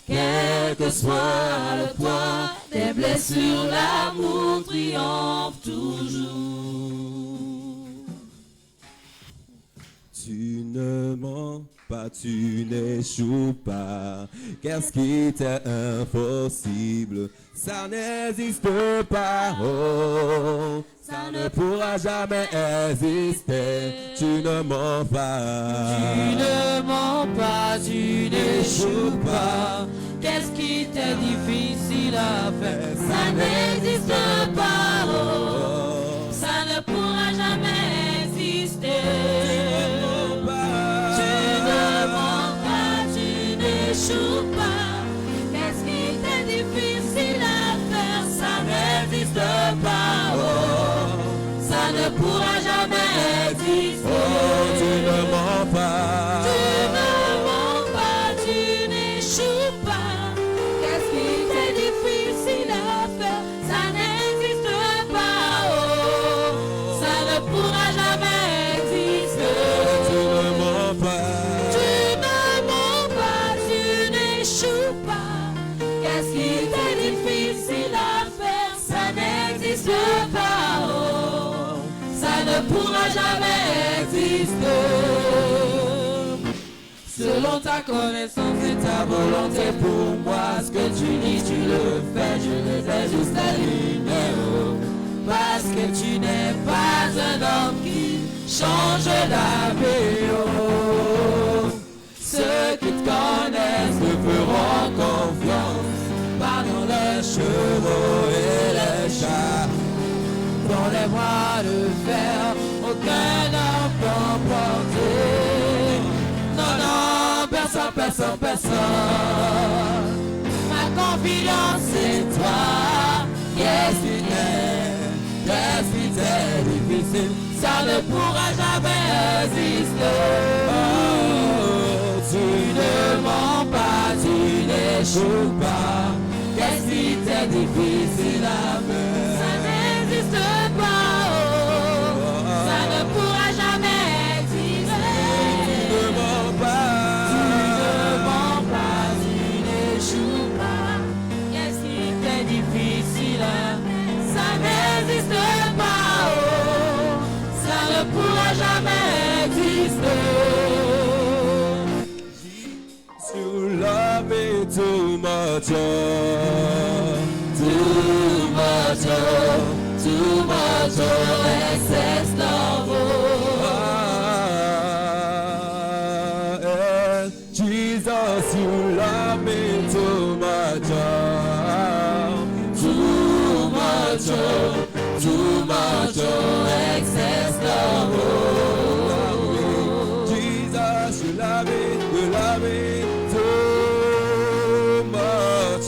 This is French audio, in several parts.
Quel que soit le poids des blessures, l'amour triomphe toujours. Tu ne mens pas, tu n'échoues pas. Qu'est-ce qui t'est impossible? Ça n'existe pas. Oh, ça ne pourra jamais exister. Tu ne mens pas. Tu ne mens pas, tu n'échoues pas. Qu'est-ce qui t'est difficile à faire? Ça n'existe pas. Oh, ça ne pourra jamais exister. N'échoue pas. Qu'est-ce qui t'est difficile à faire? Ça n'existe pas. Oh, ça ne pourra jamais exister. Oh, tu ne mens pas. Tu ne mens pas, tu n'échoues pas. Qu'est-ce qui t'est difficile à faire? Ça n'existe pas. Oh, ça ne pourra jamais exister. Tu ne mens pas. Qu'est-ce qui t'est difficile à faire? Ça n'existe pas. Oh, ça ne pourra jamais exister. Selon ta connaissance et ta volonté pour moi, ce que tu dis, tu le fais. Je les ai juste alignés. Oh, parce que tu n'es pas un homme qui change d'avis. Oh, ceux qui te connaissent te feront confiance. Pardon les chevaux et les chats. Dans les bras de fer, aucun homme peut emporter. Non, non, personne, personne, personne. Ma confiance c'est toi. Qu'est-ce qui t'est difficile? Ça ne pourra jamais exister. Oh, tu ne mens pas, tu n'échoues pas. Qu'est-ce qui t'est difficile à faire? Ça n'existe pas. Oh, ça ne pourra jamais exister. Tu ne mens pas. Tu ne mens pas, tu n'échoues pas. Qu'est-ce qui t'est difficile à faire? Ça n'existe pas. Oh, ça ne pourra jamais exister. You love me too much, oh. Too much, oh, too much, oh, excess love, Yeah. Jesus, you love me too much, oh. too much, oh, excess love, Jesus, you love me too much,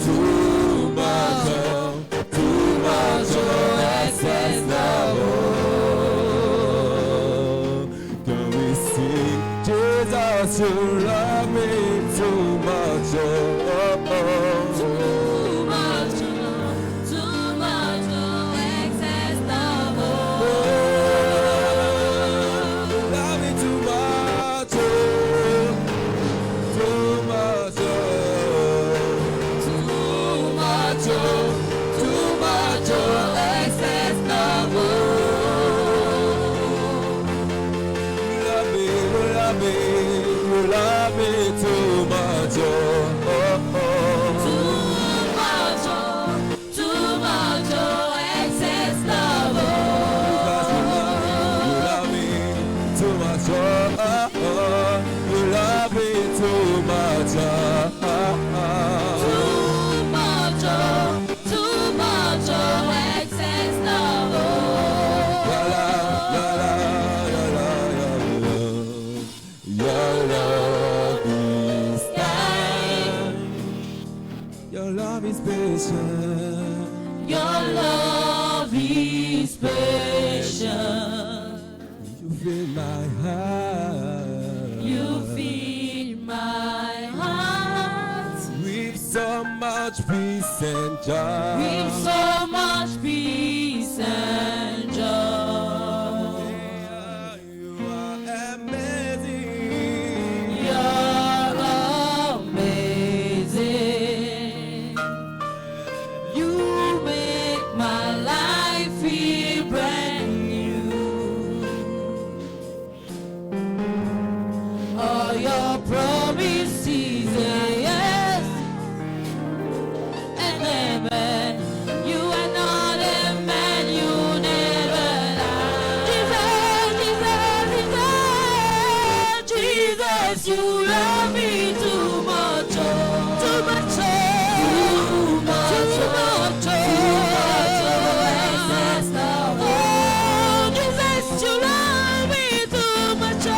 too much, oh, excess love, Can we sing? Jesus, you love me too much, too much, oh, excess love, love me too much, too much, too much, oh, excess love, you love me too much, too much, oh, excess love, you love me too much, you love me too much, too much, oh, excess love, your love is kind, your love is patient, your love is patient, you fill my heart, you fill my heart with so much peace and joy, with so much peace and joy. You are amazing. all your promises, yes and amen. You are not a man, you never lie. Jesus, Jesus, Jesus, Jesus, you love me too much, oh, too much, oh, too much, too much, oh, excess love, oh, Jesus, you love me too much, oh,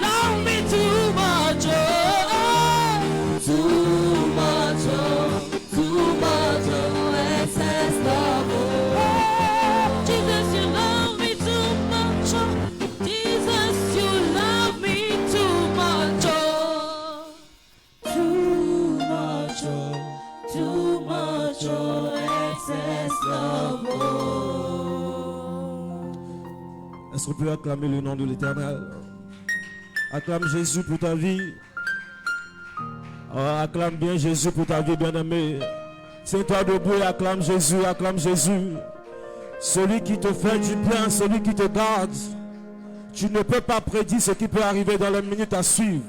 love me too much, oh, too much, oh, excess love, oh, Jesus, you love me too much, oh, Jesus, you love me too much, oh, too much, oh, excess love, oh. Est-ce qu'on peut acclamer le nom de l'Éternel? Acclame Jésus pour ta vie. Oh, acclame bien Jésus pour ta vie, bien-aimé. C'est toi debout et acclame Jésus, acclame Jésus. Celui qui te fait du bien, celui qui te garde. Tu ne peux pas prédire ce qui peut arriver dans les minutes à suivre.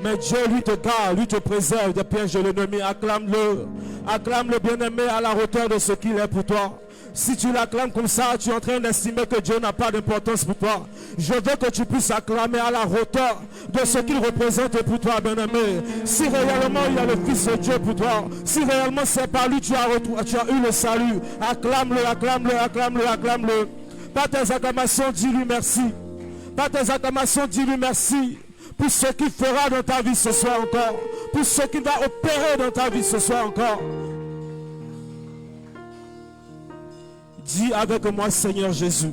Mais Dieu, lui, te garde, lui te préserve des pièges de l'ennemi. Acclame-le. Acclame-le, bien-aimé, à la hauteur de ce qu'il est pour toi. Si tu l'acclames comme ça, tu es en train d'estimer que Dieu n'a pas d'importance pour toi. Je veux que tu puisses acclamer à la hauteur de ce qu'il représente pour toi, bien-aimé. Si réellement il y a le Fils de Dieu pour toi, si réellement c'est par lui tu as eu le salut, acclame-le, acclame-le, acclame-le, acclame-le. Par tes acclamations, dis-lui merci. Par tes acclamations, dis-lui merci pour ce qu'il fera dans ta vie ce soir encore, pour ce qu'il va opérer dans ta vie ce soir encore. Dis avec moi, Seigneur Jésus.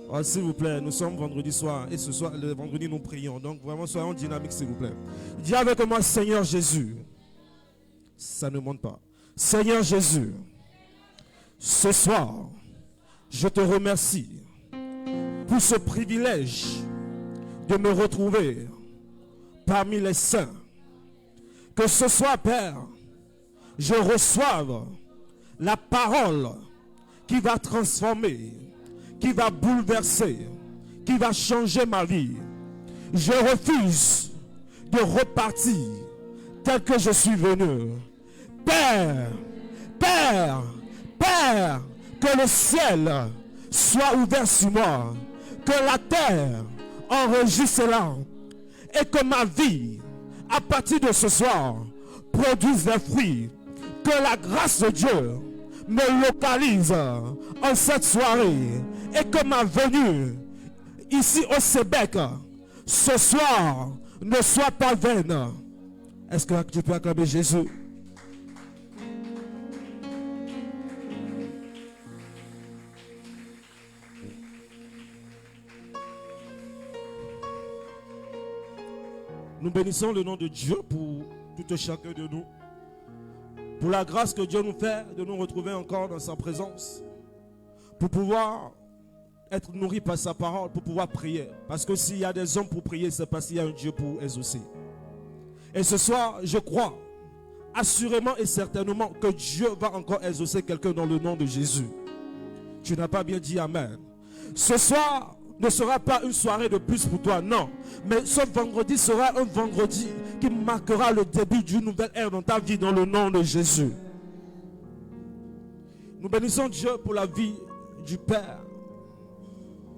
Oh, s'il vous plaît, nous sommes vendredi soir et ce soir, le vendredi, nous prions. Donc vraiment, soyons dynamiques, s'il vous plaît. Dis avec moi, Seigneur Jésus. Ça ne monte pas. Seigneur Jésus, ce soir, je te remercie pour ce privilège de me retrouver parmi les saints. Que ce soir, Père, je reçoive la parole qui va transformer, qui va bouleverser, qui va changer ma vie. Je refuse de repartir tel que je suis venu. Père, Père, Père, que le ciel soit ouvert sur moi, que la terre enregistre cela et que ma vie, à partir de ce soir, produise des fruits. Que la grâce de Dieu me localise en cette soirée et que ma venue ici au Sébec ce soir ne soit pas vaine. Est-ce que tu peux acclamer Jésus? Nous bénissons le nom de Dieu pour tout chacun de nous. Pour la grâce que Dieu nous fait de nous retrouver encore dans sa présence. Pour pouvoir être nourris par sa parole, pour pouvoir prier. Parce que s'il y a des hommes pour prier, c'est parce qu'il y a un Dieu pour exaucer. Et ce soir, je crois assurément et certainement que Dieu va encore exaucer quelqu'un dans le nom de Jésus. Tu n'as pas bien dit Amen. Ce soir ne sera pas une soirée de plus pour toi, non. Mais ce vendredi sera un vendredi qui marquera le début d'une nouvelle ère dans ta vie dans le nom de Jésus. Nous bénissons Dieu pour la vie du Père,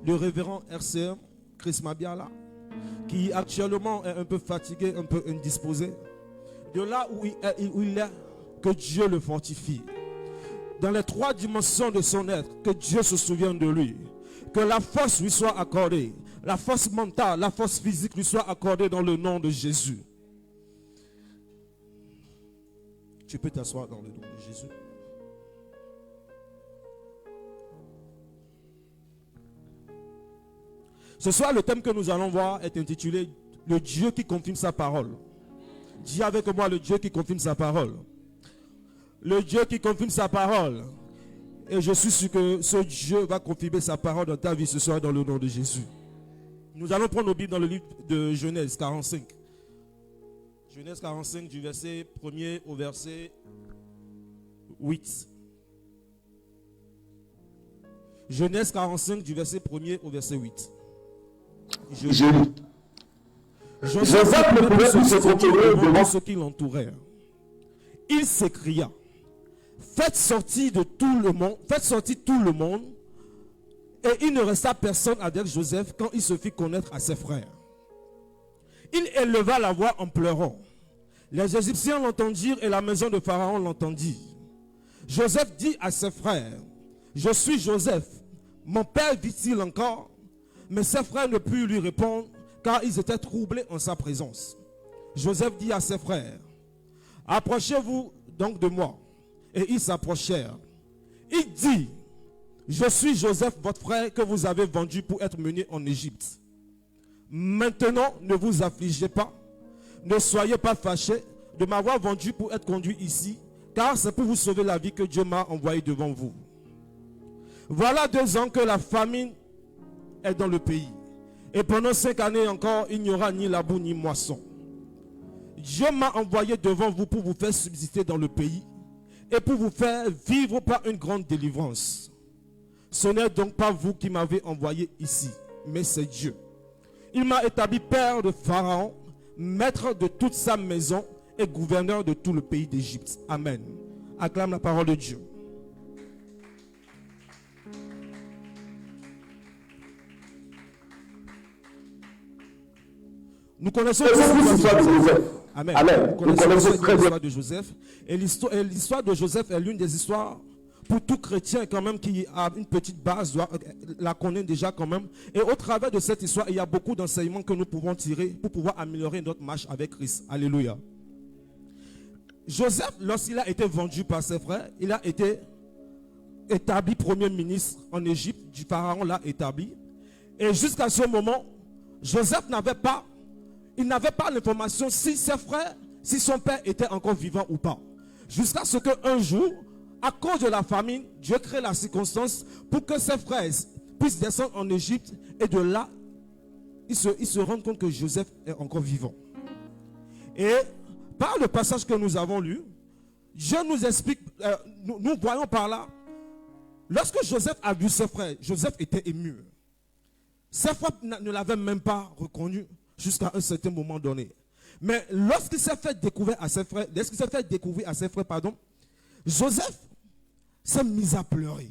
le révérend RCM, Chris Mabiala, qui actuellement est un peu fatigué, un peu indisposé. De là où il est, que Dieu le fortifie. Dans les 3 dimensions de son être, que Dieu se souvienne de lui. Que la force lui soit accordée. La force mentale, la force physique lui soit accordée dans le nom de Jésus. Tu peux t'asseoir dans le nom de Jésus. Ce soir, le thème que nous allons voir est intitulé « Le Dieu qui confirme sa parole ». Dis avec moi le Dieu qui confirme sa parole. Le Dieu qui confirme sa parole. Et je suis sûr que ce Dieu va confirmer sa parole dans ta vie ce soir dans le nom de Jésus. Nous allons prendre nos Bibles dans le livre de Genèse 45. Genèse 45 du verset 1er au verset 8. Genèse 45 du verset 1er au verset 8. Je lis. Joseph ne pouvait plus se contenir devant ceux qui l'entourèrent. Il s'écria, faites sortir tout le monde. Et il ne resta personne avec Joseph quand il se fit connaître à ses frères. Il éleva la voix en pleurant. Les Égyptiens l'entendirent et la maison de Pharaon l'entendit. Joseph dit à ses frères, je suis Joseph, mon père vit-il encore? Mais ses frères ne purent lui répondre, car ils étaient troublés en sa présence. Joseph dit à ses frères, approchez-vous donc de moi. Et ils s'approchèrent. Il dit, je suis Joseph, votre frère, que vous avez vendu pour être mené en Égypte. Maintenant, ne vous affligez pas, ne soyez pas fâchés de m'avoir vendu pour être conduit ici, car c'est pour vous sauver la vie que Dieu m'a envoyé devant vous. Voilà 2 ans que la famine est dans le pays. Et pendant 5 années encore, il n'y aura ni labour ni moisson. Dieu m'a envoyé devant vous pour vous faire subsister dans le pays et pour vous faire vivre par une grande délivrance. Ce n'est donc pas vous qui m'avez envoyé ici, mais c'est Dieu. Il m'a établi père de Pharaon, maître de toute sa maison et gouverneur de tout le pays d'Égypte. Amen. Acclame la parole de Dieu. Nous connaissons l'histoire de Joseph. Amen. Amen. Nous connaissons l'histoire de Joseph. Et l'histoire de Joseph est l'une des histoires pour tout chrétien quand même qui a une petite base, la connaît déjà quand même. Et au travers de cette histoire, il y a beaucoup d'enseignements que nous pouvons tirer pour pouvoir améliorer notre marche avec Christ. Alléluia. Joseph, lorsqu'il a été vendu par ses frères, il a été établi premier ministre en Égypte. Du pharaon l'a établi. Et jusqu'à ce moment, Joseph n'avait pas l'information si ses frères, si son père était encore vivant ou pas. Jusqu'à ce qu'un jour, à cause de la famine, Dieu crée la circonstance pour que ses frères puissent descendre en Égypte et de là, ils se rendent compte que Joseph est encore vivant. Et par le passage que nous avons lu, Dieu nous explique, nous voyons par là, lorsque Joseph a vu ses frères, Joseph était ému. Ses frères ne l'avaient même pas reconnu jusqu'à un certain moment donné. Mais lorsqu'il s'est fait découvrir à ses frères, Joseph s'est mis à pleurer.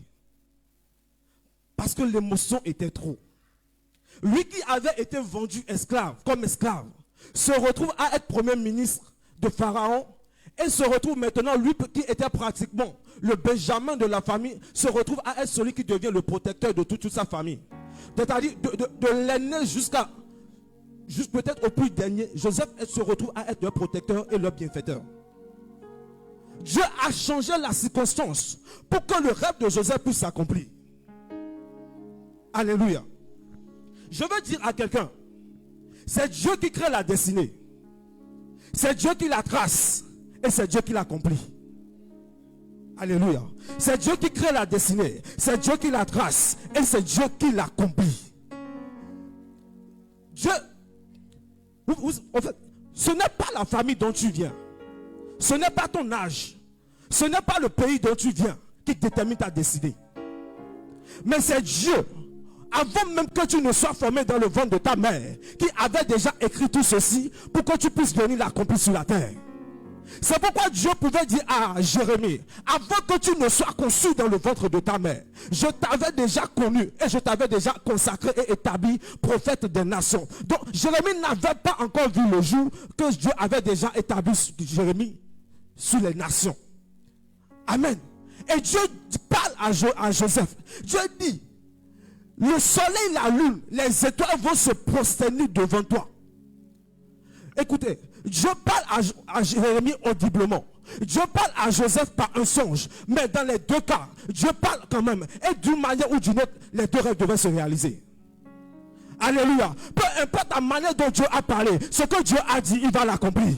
Parce que l'émotion était trop. Lui qui avait été vendu comme esclave, se retrouve à être premier ministre de Pharaon et se retrouve maintenant, lui qui était pratiquement le Benjamin de la famille, se retrouve à être celui qui devient le protecteur de toute sa famille. C'est-à-dire de l'aîné jusqu'à peut-être au plus dernier, Joseph se retrouve à être leur protecteur et leur bienfaiteur. Dieu a changé la circonstance pour que le rêve de Joseph puisse s'accomplir. Alléluia. Je veux dire à quelqu'un, c'est Dieu qui crée la destinée. C'est Dieu qui la trace et c'est Dieu qui l'accomplit. Alléluia. C'est Dieu qui crée la destinée, c'est Dieu qui la trace et c'est Dieu qui l'accomplit. Dieu, en fait, ce n'est pas la famille dont tu viens. Ce n'est pas ton âge. Ce n'est pas le pays dont tu viens qui détermine ta destinée. Mais c'est Dieu, avant même que tu ne sois formé dans le ventre de ta mère, qui avait déjà écrit tout ceci pour que tu puisses venir l'accomplir sur la terre. C'est pourquoi Dieu pouvait dire à Jérémie, avant que tu ne sois conçu dans le ventre de ta mère, je t'avais déjà connu et je t'avais déjà consacré et établi prophète des nations. Donc Jérémie n'avait pas encore vu le jour que Dieu avait déjà établi Jérémie sur les nations. Amen. Et Dieu parle à Joseph. Dieu dit, le soleil, la lune, les étoiles vont se prosterner devant toi. Écoutez, Dieu parle à Jérémie audiblement. Dieu parle à Joseph par un songe. Mais dans les deux cas, Dieu parle quand même. Et d'une manière ou d'une autre, les deux rêves devaient se réaliser. Alléluia. Peu importe la manière dont Dieu a parlé, ce que Dieu a dit, il va l'accomplir.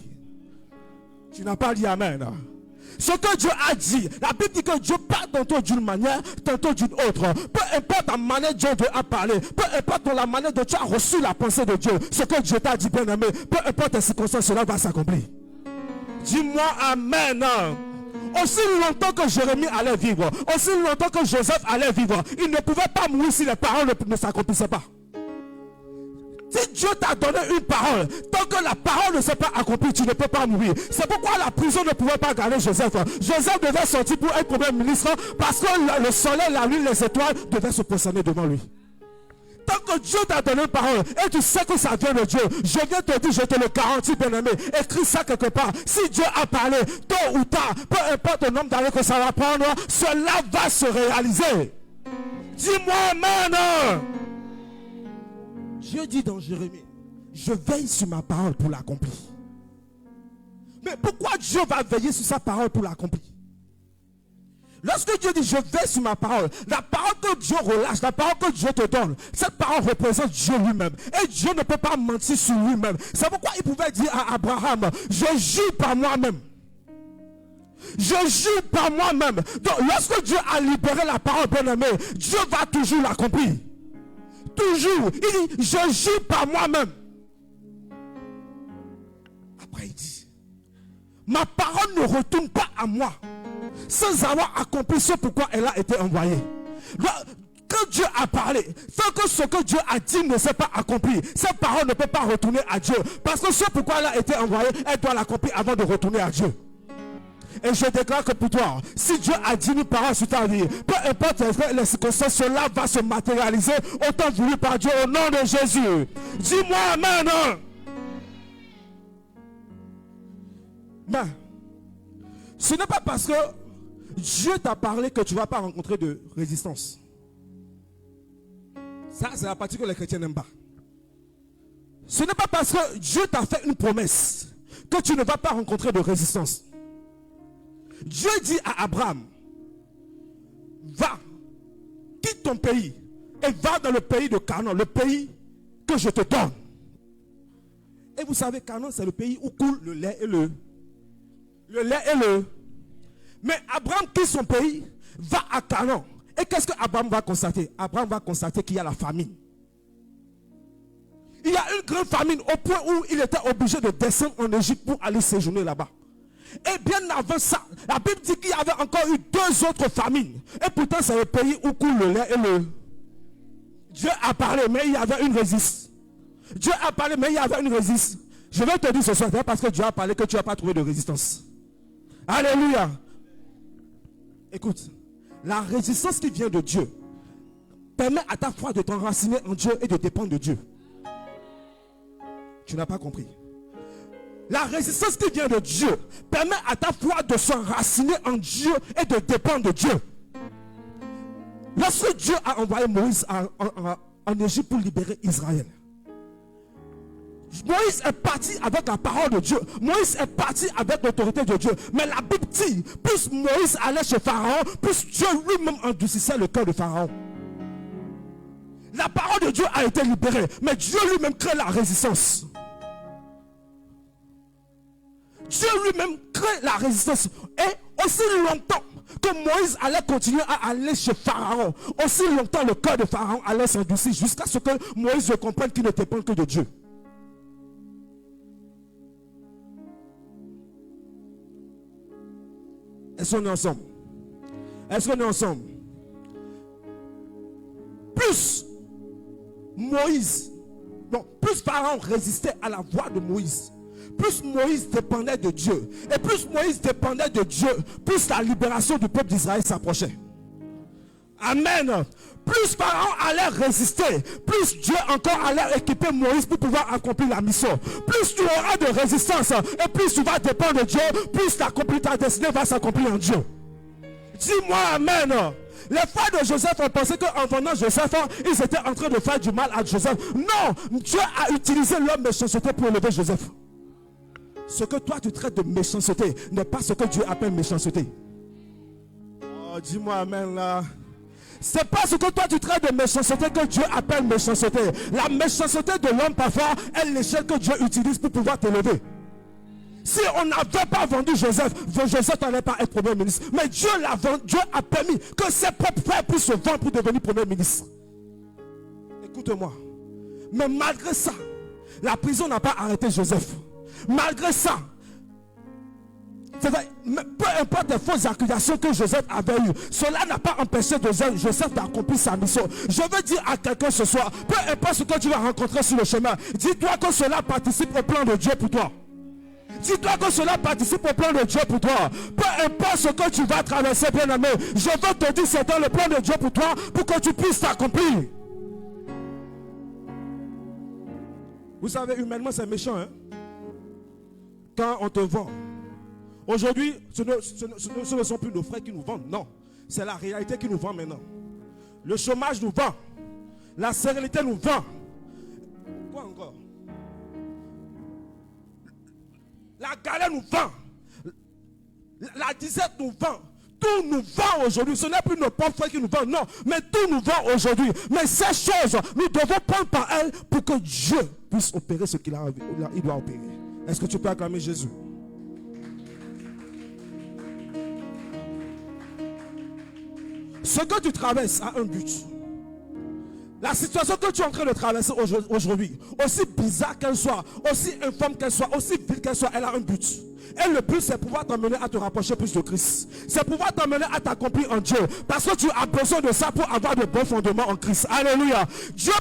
Tu n'as pas dit amen. Ce que Dieu a dit, la Bible dit que Dieu parle tantôt d'une manière, tantôt d'une autre. Peu importe la manière dont Dieu a parlé, peu importe la manière dont tu as reçu la pensée de Dieu, ce que Dieu t'a dit, bien aimé, peu importe les circonstances, cela va s'accomplir. Dis-moi amen. Aussi longtemps que Jérémie allait vivre, aussi longtemps que Joseph allait vivre, il ne pouvait pas mourir si les paroles ne s'accomplissaient pas. Dieu t'a donné une parole, tant que la parole ne s'est pas accomplie, tu ne peux pas mourir. C'est pourquoi la prison ne pouvait pas garder Joseph. Joseph devait sortir pour être premier ministre parce que le soleil, la lune, les étoiles devaient se positionner devant lui. Tant que Dieu t'a donné une parole et tu sais que ça vient de Dieu, je viens te dire, je te le garantis, bien-aimé, écris ça quelque part. Si Dieu a parlé, tôt ou tard, peu importe le nombre d'années que ça va prendre, cela va se réaliser. Dis-moi amen. Dieu dit dans Jérémie, je veille sur ma parole pour l'accomplir. Mais pourquoi Dieu va veiller sur sa parole pour l'accomplir? Lorsque Dieu dit je veille sur ma parole, la parole que Dieu relâche, la parole que Dieu te donne, cette parole représente Dieu lui-même. Et Dieu ne peut pas mentir sur lui-même. C'est pourquoi il pouvait dire à Abraham, je jure par moi-même. Je jure par moi-même. Donc lorsque Dieu a libéré la parole, bien-aimé, Dieu va toujours l'accomplir. Toujours. Il dit, je jure par moi-même. Après il dit, ma parole ne retourne pas à moi sans avoir accompli ce pourquoi elle a été envoyée. Quand Dieu a parlé, tant que ce que Dieu a dit ne s'est pas accompli, cette parole ne peut pas retourner à Dieu. Parce que ce pourquoi elle a été envoyée, elle doit l'accomplir avant de retourner à Dieu. Et je déclare que pour toi, si Dieu a dit une parole sur ta vie, peu importe les circonstances, cela va se matérialiser autant voulu par Dieu au nom de Jésus. Dis-moi amen. Ben, ce n'est pas parce que Dieu t'a parlé que tu ne vas pas rencontrer de résistance. Ça, c'est la partie que les chrétiens n'aiment pas. Ce n'est pas parce que Dieu t'a fait une promesse que tu ne vas pas rencontrer de résistance. Dieu dit à Abraham, va, quitte ton pays et va dans le pays de Canaan, le pays que je te donne. Et vous savez, Canaan, c'est le pays où coule le lait et le lait et le. Mais Abraham quitte son pays, va à Canaan. Et qu'est-ce que Abraham va constater? Abraham va constater qu'il y a la famine. Il y a une grande famine au point où il était obligé de descendre en Égypte pour aller séjourner là-bas. Et bien avant ça, la Bible dit qu'il y avait encore eu 2 autres famines. Et pourtant c'est le pays où coule le lait et le. Dieu a parlé, mais il y avait une résistance. Dieu a parlé, mais il y avait une résistance. Je vais te dire ce soir, c'est parce que Dieu a parlé que tu n'as pas trouvé de résistance. Alléluia. Écoute, la résistance qui vient de Dieu permet à ta foi de t'enraciner en Dieu et de dépendre de Dieu. Tu n'as pas compris. La résistance qui vient de Dieu permet à ta foi de s'enraciner en Dieu et de dépendre de Dieu. Lorsque Dieu a envoyé Moïse en Égypte pour libérer Israël, Moïse est parti avec la parole de Dieu. Moïse est parti avec l'autorité de Dieu. Mais la Bible dit, plus Moïse allait chez Pharaon, plus Dieu lui-même endurcissait le cœur de Pharaon. La parole de Dieu a été libérée, mais Dieu lui-même crée la résistance. Dieu lui-même crée la résistance. Et aussi longtemps que Moïse allait continuer à aller chez Pharaon, aussi longtemps le cœur de Pharaon allait s'endurcir jusqu'à ce que Moïse comprenne qu'il ne dépend que de Dieu. Est-ce qu'on est ensemble? Est-ce qu'on est ensemble? Plus Moïse, non, plus Pharaon résistait à la voix de Moïse, plus Moïse dépendait de Dieu. Et plus Moïse dépendait de Dieu, plus la libération du peuple d'Israël s'approchait. Amen. Plus Pharaon allait résister, plus Dieu encore allait équiper Moïse pour pouvoir accomplir la mission. Plus tu auras de résistance et plus tu vas dépendre de Dieu, plus ta destinée va s'accomplir en Dieu. Dis-moi amen. Les frères de Joseph ont pensé qu'en vendant Joseph, ils étaient en train de faire du mal à Joseph. Non, Dieu a utilisé leur méchanceté pour élever Joseph. Ce que toi tu traites de méchanceté n'est pas ce que Dieu appelle méchanceté. Oh, dis-moi amen là. C'est pas ce que toi tu traites de méchanceté que Dieu appelle méchanceté. La méchanceté de l'homme parfois est l'échelle que Dieu utilise pour pouvoir t'élever. Si on n'avait pas vendu Joseph, Joseph n'allait pas être premier ministre. Mais Dieu l'a vendu, Dieu a permis que ses propres frères puissent se vendre pour devenir premier ministre. Écoute-moi. Mais malgré ça, la prison n'a pas arrêté Joseph. Malgré ça, Peu importe les fausses accusations que Joseph avait eues, cela n'a pas empêché Joseph d'accomplir sa mission. Je veux dire à quelqu'un ce soir, peu importe ce que tu vas rencontrer sur le chemin, dis-toi que cela participe au plan de Dieu pour toi. Dis-toi que cela participe au plan de Dieu pour toi. Peu importe ce que tu vas traverser, bien aimé, je veux te dire c'est dans le plan de Dieu pour toi, pour que tu puisses t'accomplir. Vous savez, humainement c'est méchant, hein? Quand on te vend. Aujourd'hui, ce ne sont plus nos frères qui nous vendent. Non, c'est la réalité qui nous vend maintenant. Le chômage nous vend. La sérénité nous vend. Quoi encore? La galère nous vend. La disette nous vend. Tout nous vend aujourd'hui. Ce n'est plus nos propres frères qui nous vendent. Non, mais tout nous vend aujourd'hui. Mais ces choses, nous devons prendre par elles pour que Dieu puisse opérer ce qu'il doit opérer. Est-ce que tu peux acclamer Jésus? Ce que tu traverses a un but. La situation que tu es en train de traverser aujourd'hui, aussi bizarre qu'elle soit, aussi informe qu'elle soit, aussi vile qu'elle soit, elle a un but. Et le but, c'est pouvoir t'emmener à te rapprocher plus de Christ. C'est pouvoir t'emmener à t'accomplir en Dieu. Parce que tu as besoin de ça pour avoir de bons fondements en Christ. Alléluia. Dieu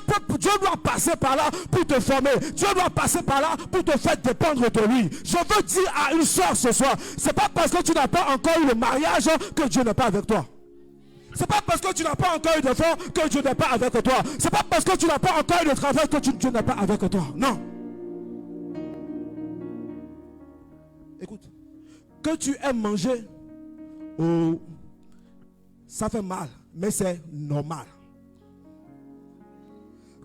doit passer par là pour te former. Dieu doit passer par là pour te faire dépendre de lui. Je veux dire à une soeur ce soir, c'est pas parce que tu n'as pas encore eu le mariage que Dieu n'est pas avec toi. C'est pas parce que tu n'as pas encore eu de fonds que Dieu n'est pas avec toi. C'est pas parce que tu n'as pas encore eu de travail que Dieu n'est pas avec toi. Non. Écoute, que tu aimes manger, ça fait mal, mais c'est normal.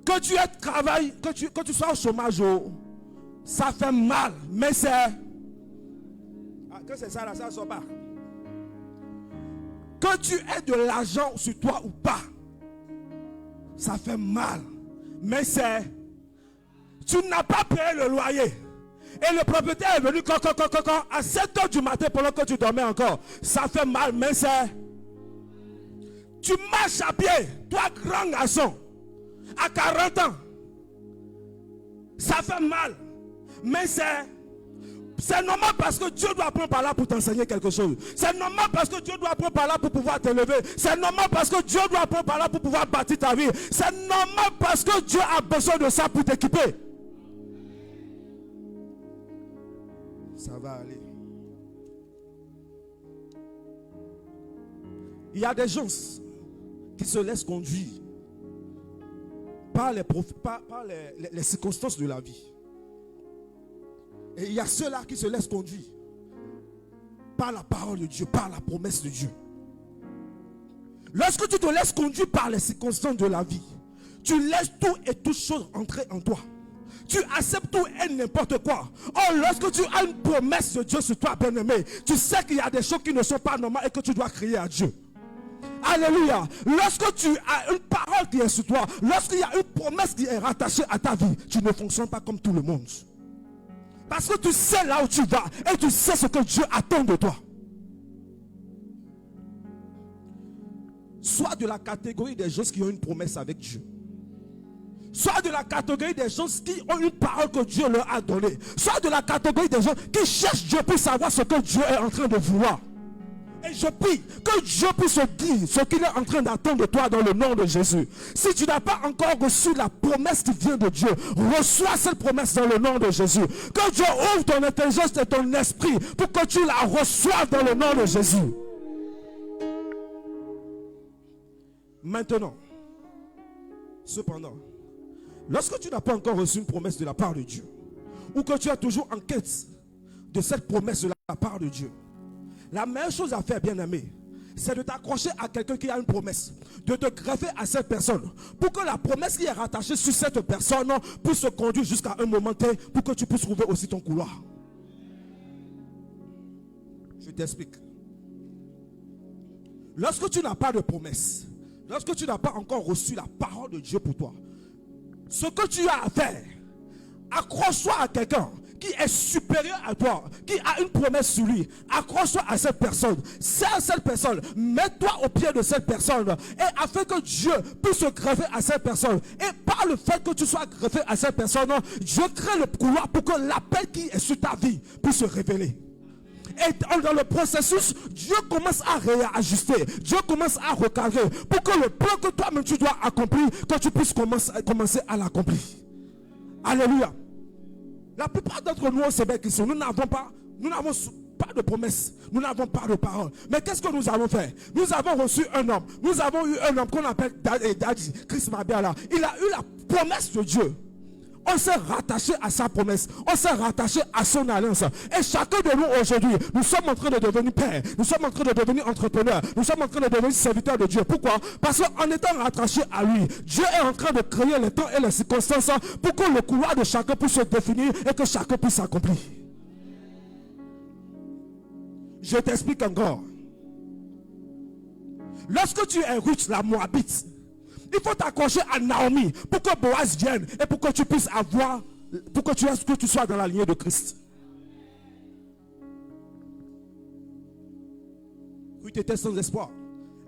Que tu aies travail, que tu sois au chômage, ça fait mal, mais c'est... Ah, que c'est ça là, ça ne sort pas. Que tu aies de l'argent sur toi ou pas, ça fait mal, mais c'est... Tu n'as pas payé le loyer. Et le propriétaire est venu à 7h du matin pendant que tu dormais encore. Ça fait mal, mais c'est... Tu marches à pied, toi grand garçon, à 40 ans. Ça fait mal, mais c'est normal parce que Dieu doit prendre par là pour t'enseigner quelque chose. C'est normal parce que Dieu doit prendre par là pour pouvoir t'élever. C'est normal parce que Dieu doit prendre par là pour pouvoir bâtir ta vie. C'est normal parce que Dieu a besoin de ça pour t'équiper. Ça va aller. Il y a des gens qui se laissent conduire par les circonstances de la vie. Et il y a ceux-là qui se laissent conduire par la parole de Dieu, par la promesse de Dieu. Lorsque tu te laisses conduire par les circonstances de la vie, tu laisses tout et toutes choses entrer en toi. Tu acceptes tout et n'importe quoi. Oh, lorsque tu as une promesse de Dieu sur toi, bien-aimé, tu sais qu'il y a des choses qui ne sont pas normales et que tu dois crier à Dieu. Alléluia. Lorsque tu as une parole qui est sur toi, lorsqu'il y a une promesse qui est rattachée à ta vie, tu ne fonctionnes pas comme tout le monde. Parce que tu sais là où tu vas et tu sais ce que Dieu attend de toi. Sois de la catégorie des gens qui ont une promesse avec Dieu. Sois de la catégorie des gens qui ont une parole que Dieu leur a donnée. Sois de la catégorie des gens qui cherchent Dieu pour savoir ce que Dieu est en train de vouloir. Et je prie que Dieu puisse dire ce qu'il est en train d'attendre de toi dans le nom de Jésus. Si tu n'as pas encore reçu la promesse qui vient de Dieu, reçois cette promesse dans le nom de Jésus. Que Dieu ouvre ton intelligence et ton esprit pour que tu la reçoives dans le nom de Jésus. Maintenant, cependant, lorsque tu n'as pas encore reçu une promesse de la part de Dieu, ou que tu es toujours en quête de cette promesse de la part de Dieu, la meilleure chose à faire, bien-aimé, c'est de t'accrocher à quelqu'un qui a une promesse, de te greffer à cette personne, pour que la promesse qui est rattachée sur cette personne puisse se conduire jusqu'à un moment T, pour que tu puisses trouver aussi ton couloir. Je t'explique. Lorsque tu n'as pas de promesse, lorsque tu n'as pas encore reçu la parole de Dieu pour toi, ce que tu as à faire, accroche-toi à quelqu'un qui est supérieur à toi, qui a une promesse sur lui. Accroche-toi à cette personne, serre cette personne, mets-toi au pied de cette personne, et afin que Dieu puisse se greffer à cette personne. Et par le fait que tu sois greffé à cette personne, Dieu crée le couloir pour que l'appel qui est sur ta vie puisse se révéler. Et dans le processus, Dieu commence à réajuster. Dieu commence à recadrer pour que le plan que toi-même tu dois accomplir, que tu puisses commencer à l'accomplir. Alléluia. La plupart d'entre nous au Québec ici, nous n'avons pas de promesses, nous n'avons pas de parole. Mais qu'est-ce que nous avons fait? Nous avons reçu un homme. Nous avons eu un homme qu'on appelle Daddy, Chris Mabiala. Il a eu la promesse de Dieu. On s'est rattaché à sa promesse. On s'est rattaché à son alliance. Et chacun de nous aujourd'hui, nous sommes en train de devenir père. Nous sommes en train de devenir entrepreneurs. Nous sommes en train de devenir serviteurs de Dieu. Pourquoi? Parce qu'en étant rattaché à lui, Dieu est en train de créer les temps et les circonstances pour que le couloir de chacun puisse se définir et que chacun puisse s'accomplir. Je t'explique encore. Lorsque tu es Ruth, la Moabite, il faut t'accrocher à Naomi pour que Boaz vienne et pour que tu puisses avoir, pour que tu sois dans la lignée de Christ. Ruth était sans espoir.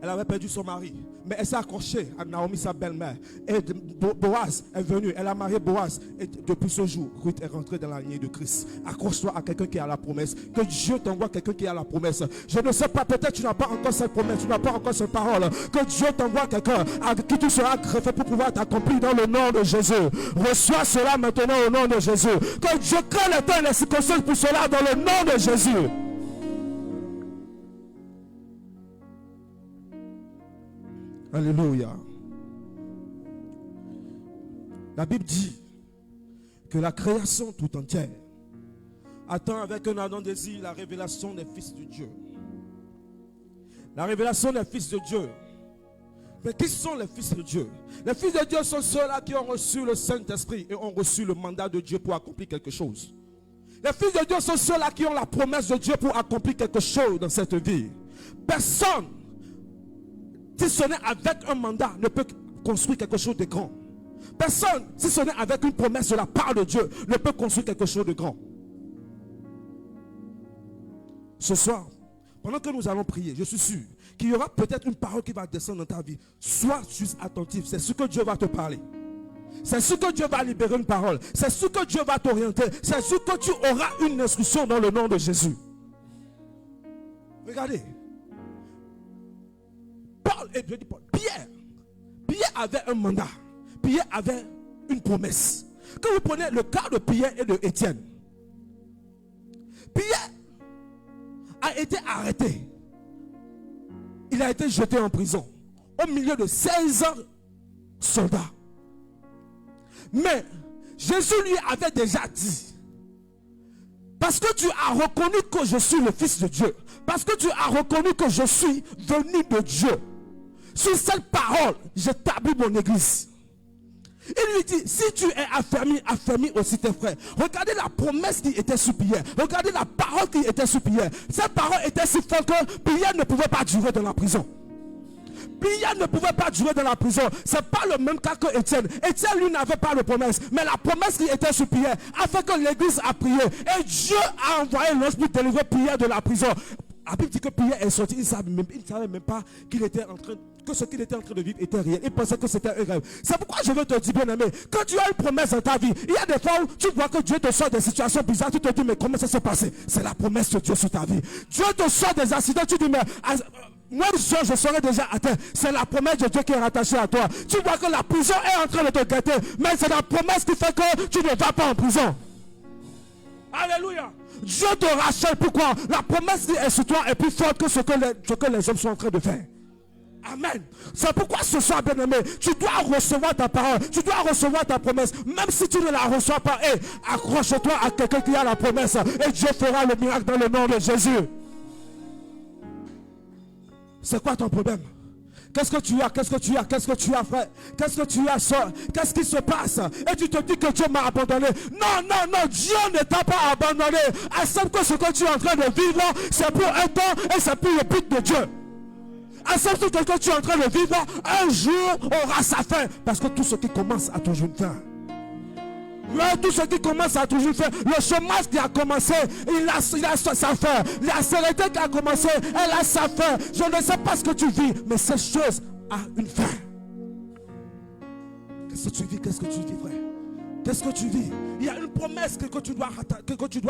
Elle avait perdu son mari. Mais elle s'est accrochée à Naomi, sa belle-mère. Et Boaz est venu. Elle a marié Boaz. Et depuis ce jour, Ruth est rentrée dans la lignée de Christ. Accroche-toi à quelqu'un qui a la promesse. Que Dieu t'envoie quelqu'un qui a la promesse. Je ne sais pas, peut-être tu n'as pas encore cette promesse. Tu n'as pas encore cette parole. Que Dieu t'envoie quelqu'un à qui tu seras greffé pour pouvoir t'accomplir dans le nom de Jésus. Reçois cela maintenant au nom de Jésus. Que Dieu crée les temps et les circonstances pour cela dans le nom de Jésus. Alléluia. La Bible dit que la création tout entière attend avec un ardent désir la révélation des fils de Dieu. La révélation des fils de Dieu. Mais qui sont les fils de Dieu? Les fils de Dieu sont ceux-là qui ont reçu le Saint-Esprit et ont reçu le mandat de Dieu pour accomplir quelque chose. Les fils de Dieu sont ceux-là qui ont la promesse de Dieu pour accomplir quelque chose dans cette vie. Personne, si ce n'est avec un mandat, ne peut construire quelque chose de grand. Personne, si ce n'est avec une promesse de la part de Dieu, ne peut construire quelque chose de grand. Ce soir, pendant que nous allons prier, je suis sûr qu'il y aura peut-être une parole qui va descendre dans ta vie. Sois juste attentif, c'est ce que Dieu va te parler. C'est ce que Dieu va libérer une parole. C'est ce que Dieu va t'orienter. C'est ce que tu auras une instruction dans le nom de Jésus. Regardez. Pierre avait un mandat. Pierre avait une promesse. Quand vous prenez le cas de Pierre et de Étienne, Pierre a été arrêté. Il a été jeté en prison au milieu de 16 soldats. Mais Jésus lui avait déjà dit: parce que tu as reconnu que je suis le Fils de Dieu, parce que tu as reconnu que je suis venu de Dieu, sur cette parole, j'établis mon église. Il lui dit: si tu es affermi, affermis aussi tes frères. Regardez la promesse qui était sur Pierre. Regardez la parole qui était sur Pierre. Cette parole était si forte que Pierre ne pouvait pas durer dans la prison. Pierre ne pouvait pas durer dans la prison. Ce n'est pas le même cas que Étienne. Étienne, lui, n'avait pas de promesse. Mais la promesse qui était sur Pierre a fait que l'église a prié. Et Dieu a envoyé l'ange pour délivrer Pierre de la prison. La Bible dit que Pierre est sorti. Il ne savait même pas qu'il était en train, que ce qu'il était en train de vivre était réel. Il pensait que c'était un rêve. C'est pourquoi je veux te dire, bien aimé, quand tu as une promesse dans ta vie, il y a des fois où tu vois que Dieu te sort des situations bizarres. Tu te dis: mais comment ça s'est passé? C'est la promesse de Dieu sur ta vie. Dieu te sort des accidents. Tu dis: mais moi je serai déjà atteint. C'est la promesse de Dieu qui est rattachée à toi. Tu vois que la prison est en train de te guetter, mais c'est la promesse qui fait que tu ne vas pas en prison. Alléluia. Dieu te rachète. Pourquoi? La promesse qui est sur toi est plus forte que ce que les hommes sont en train de faire. Amen. C'est pourquoi ce soir, bien aimé, tu dois recevoir ta parole. Tu dois recevoir ta promesse. Même si tu ne la reçois pas, accroche-toi à quelqu'un qui a la promesse. Et Dieu fera le miracle dans le nom de Jésus. C'est quoi ton problème? Qu'est-ce que tu as? Qu'est-ce que tu as? Qu'est-ce que tu as, frère? Qu'est-ce que tu as, soeur? Qu'est-ce qui se passe? Et tu te dis que Dieu m'a abandonné. Non, non, non, Dieu ne t'a pas abandonné. Accepte que ce que tu es en train de vivre, c'est pour un temps et c'est pour le but de Dieu. Accepte que ce que tu es en train de vivre, un jour aura sa fin. Parce que tout ce qui commence a toujours une fin. Mais tout ce qui commence a toujours fait. Le chômage qui a commencé, il a sa fin. La sérénité qui a commencé, elle a sa fin. Je ne sais pas ce que tu vis, mais cette chose a une fin. Qu'est-ce que tu vis? Qu'est-ce que tu vis, frère? Qu'est-ce que tu vis? Il y a une promesse que tu dois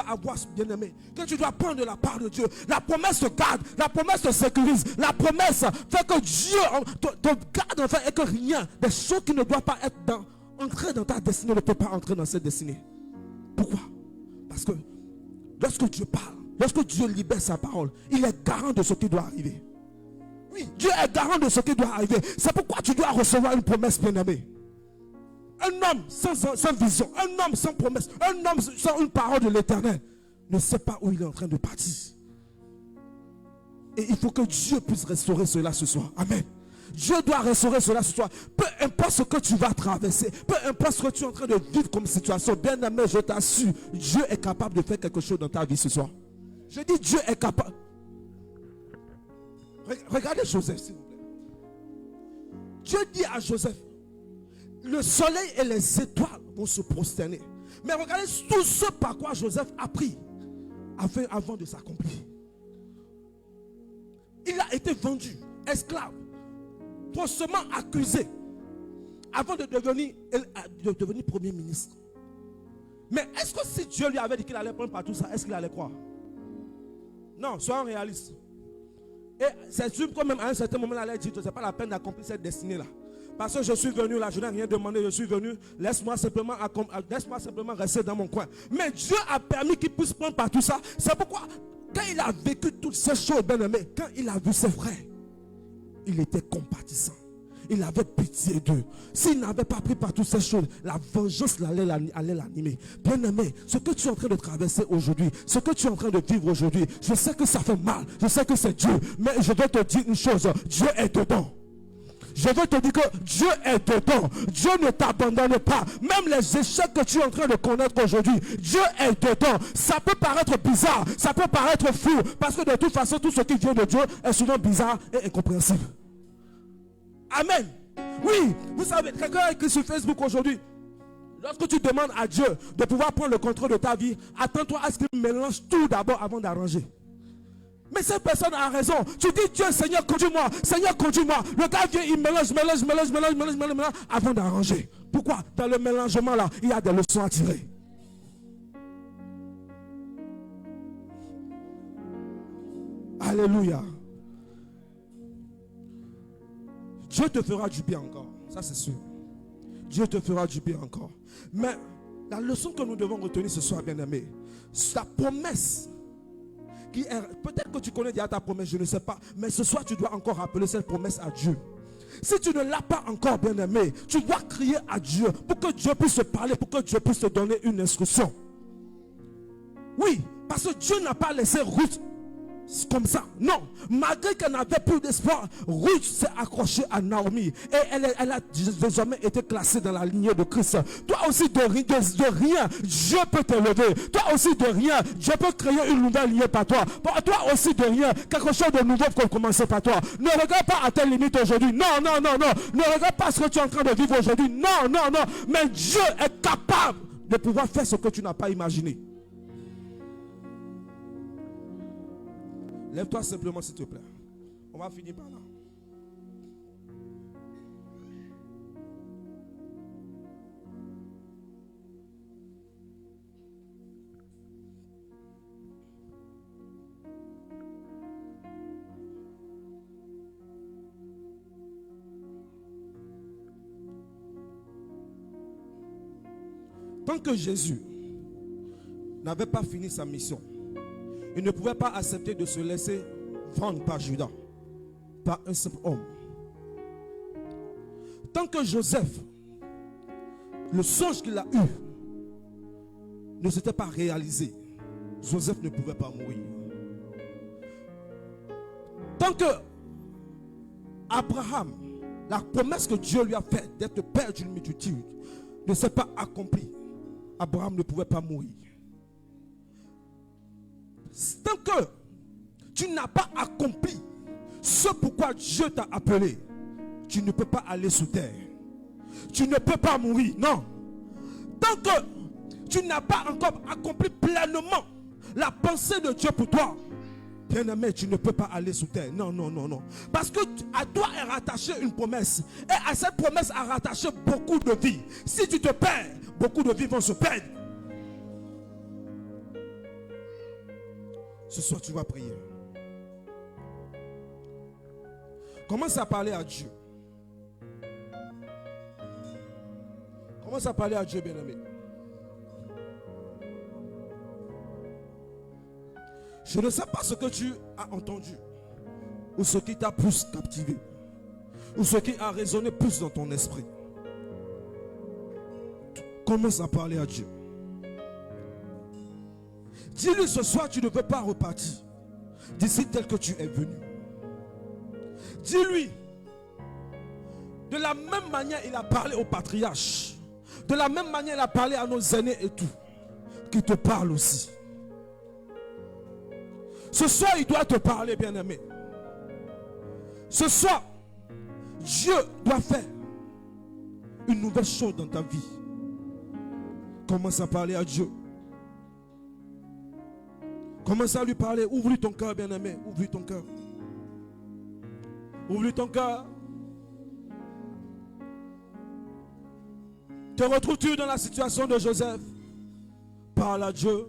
avoir, bien-aimé, que tu dois prendre de la part de Dieu. La promesse te garde, la promesse te sécurise, la promesse fait que Dieu te garde enfin et que rien, des choses qui ne doivent pas entrer dans ta destinée ne peut pas entrer dans cette destinée. Pourquoi? Parce que lorsque Dieu parle, lorsque Dieu libère sa parole, il est garant de ce qui doit arriver. Oui, Dieu est garant de ce qui doit arriver. C'est pourquoi tu dois recevoir une promesse, bien-aimé. Un homme sans vision, un homme sans promesse, un homme sans une parole de l'Éternel ne sait pas où il est en train de partir. Et il faut que Dieu puisse restaurer cela ce soir. Amen. Dieu doit restaurer cela ce soir. Peu importe ce que tu vas traverser, peu importe ce que tu es en train de vivre comme situation, bien aimé, je t'assure, Dieu est capable de faire quelque chose dans ta vie ce soir. Je dis Dieu est capable. Regardez Joseph, s'il vous plaît. Dieu dit à Joseph, le soleil et les étoiles vont se prosterner. Mais regardez tout ce par quoi Joseph a pris avant de s'accomplir. Il a été vendu, esclave, faussement accusé, avant de devenir premier ministre. Mais est-ce que si Dieu lui avait dit qu'il allait prendre par tout ça, est-ce qu'il allait croire? Non, soyons réalistes. Et c'est sûr que même à un certain moment, il allait dire, ce n'est pas la peine d'accomplir cette destinée-là. Parce que je suis venu là, je n'ai rien demandé, je suis venu, laisse-moi simplement rester dans mon coin. Mais Dieu a permis qu'il puisse prendre par tout ça. C'est pourquoi, quand il a vécu toutes ces choses, bien aimé, quand il a vu ses frères, il était compatissant. Il avait pitié d'eux. S'il n'avait pas pris par toutes ces choses, la vengeance allait l'animer. Bien aimé, ce que tu es en train de traverser aujourd'hui, ce que tu es en train de vivre aujourd'hui, je sais que ça fait mal, je sais que c'est Dieu, mais je vais te dire une chose, Dieu est dedans. Je veux te dire que Dieu est dedans. Dieu ne t'abandonne pas. Même les échecs que tu es en train de connaître aujourd'hui, Dieu est dedans. Ça peut paraître bizarre, ça peut paraître fou, parce que de toute façon, tout ce qui vient de Dieu est souvent bizarre et incompréhensible. Amen. Oui, vous savez, quelqu'un a écrit sur Facebook aujourd'hui, lorsque tu demandes à Dieu de pouvoir prendre le contrôle de ta vie, attends-toi à ce qu'il mélange tout d'abord avant d'arranger. Mais cette personne a raison. Tu dis Dieu, Seigneur, conduis-moi. Seigneur, conduis-moi. Le gars vient, il mélange avant d'arranger. Pourquoi? Dans le mélangement là, il y a des leçons à tirer. Alléluia. Dieu te fera du bien encore. Ça c'est sûr. Dieu te fera du bien encore. Mais la leçon que nous devons retenir ce soir, bien-aimé, sa promesse. Peut-être que tu connais déjà ta promesse, je ne sais pas. Mais ce soir, tu dois encore rappeler cette promesse à Dieu. Si tu ne l'as pas encore, bien aimé, tu dois crier à Dieu pour que Dieu puisse te parler, pour que Dieu puisse te donner une instruction. Oui, parce que Dieu n'a pas laissé Ruth comme ça. Non, malgré qu'elle n'avait plus d'espoir, Ruth s'est accrochée à Naomi. Et elle a désormais été classée dans la lignée de Christ. Toi aussi de rien, Dieu peut te lever. Toi aussi de rien, Dieu peut créer une nouvelle lignée par toi. Toi aussi de rien, quelque chose de nouveau peut commencer par toi. Ne regarde pas à tes limites aujourd'hui. Non. Ne regarde pas ce que tu es en train de vivre aujourd'hui. Non. Mais Dieu est capable de pouvoir faire ce que tu n'as pas imaginé. Lève-toi simplement, s'il te plaît. On va finir par là. Tant que Jésus n'avait pas fini sa mission, il ne pouvait pas accepter de se laisser vendre par Judas, par un simple homme. Tant que Joseph, le songe qu'il a eu, ne s'était pas réalisé, Joseph ne pouvait pas mourir. Tant que Abraham, la promesse que Dieu lui a faite d'être père d'une multitude, ne s'est pas accomplie, Abraham ne pouvait pas mourir. Tant que tu n'as pas accompli ce pourquoi Dieu t'a appelé, tu ne peux pas aller sous terre. Tu ne peux pas mourir, non. Tant que tu n'as pas encore accompli pleinement la pensée de Dieu pour toi, bien-aimé, tu ne peux pas aller sous terre. Non. Parce que à toi est rattachée une promesse. Et à cette promesse a rattaché beaucoup de vies. Si tu te perds, beaucoup de vies vont se perdre. Ce soir, tu vas prier. Commence à parler à Dieu. Commence à parler à Dieu, bien-aimé. Je ne sais pas ce que tu as entendu, ou ce qui t'a plus captivé, ou ce qui a résonné plus dans ton esprit. Commence à parler à Dieu. Dis-lui ce soir, tu ne peux pas repartir d'ici tel que tu es venu. Dis-lui, de la même manière il a parlé aux patriarches, de la même manière il a parlé à nos aînés et tout, qu'il te parle aussi. Ce soir, il doit te parler, bien-aimé. Ce soir, Dieu doit faire une nouvelle chose dans ta vie. Commence à parler à Dieu. Commence à lui parler. Ouvre-lui ton cœur, bien-aimé. Ouvre-lui ton cœur. Ouvre-lui ton cœur. Te retrouves-tu dans la situation de Joseph? Parle à Dieu.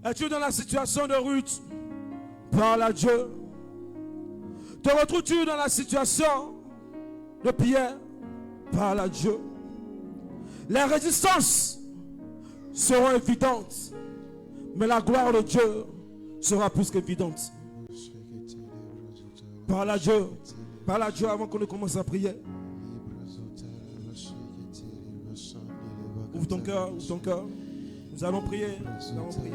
Es-tu dans la situation de Ruth? Parle à Dieu. Te retrouves-tu dans la situation de Pierre? Parle à Dieu. Les résistances seront évidentes, mais la gloire de Dieu sera plus qu'évidente. Parle à Dieu. Parle à Dieu avant qu'on ne commence à prier. Ouvre ton cœur, ouvre ton cœur. Nous allons prier. Nous allons prier.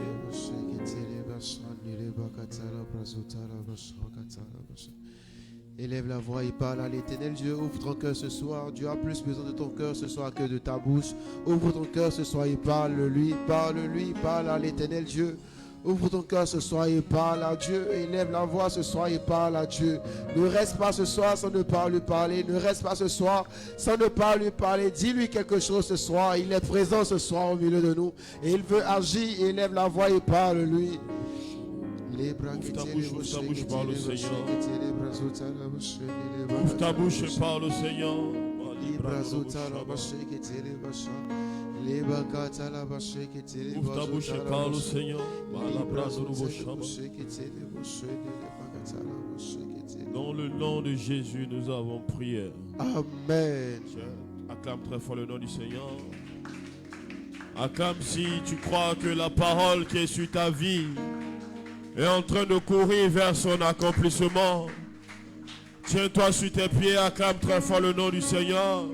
Élève la voix et parle à l'Éternel Dieu. Ouvre ton cœur ce soir. Dieu a plus besoin de ton cœur ce soir que de ta bouche. Ouvre ton cœur ce soir et parle-lui. Parle-lui, parle à l'Éternel Dieu. Ouvre ton cœur ce soir et parle à Dieu. Élève la voix ce soir et parle à Dieu. Ne reste pas ce soir sans ne pas lui parler. Ne reste pas ce soir sans ne pas lui parler. Dis-lui quelque chose ce soir. Il est présent ce soir au milieu de nous. Et il veut agir. Élève la voix et parle-lui. Ouvre ta bouche, parle au Seigneur. Ouvre ta bouche et parle au Seigneur. Ouvre ta bouche et parle au Seigneur. Dans le nom de Jésus, nous avons prié. Amen. Acclame très fort le nom du Seigneur. Acclame si tu crois que la parole qui est sur ta vie est en train de courir vers son accomplissement. Tiens-toi sur tes pieds, acclame très fort le nom du Seigneur.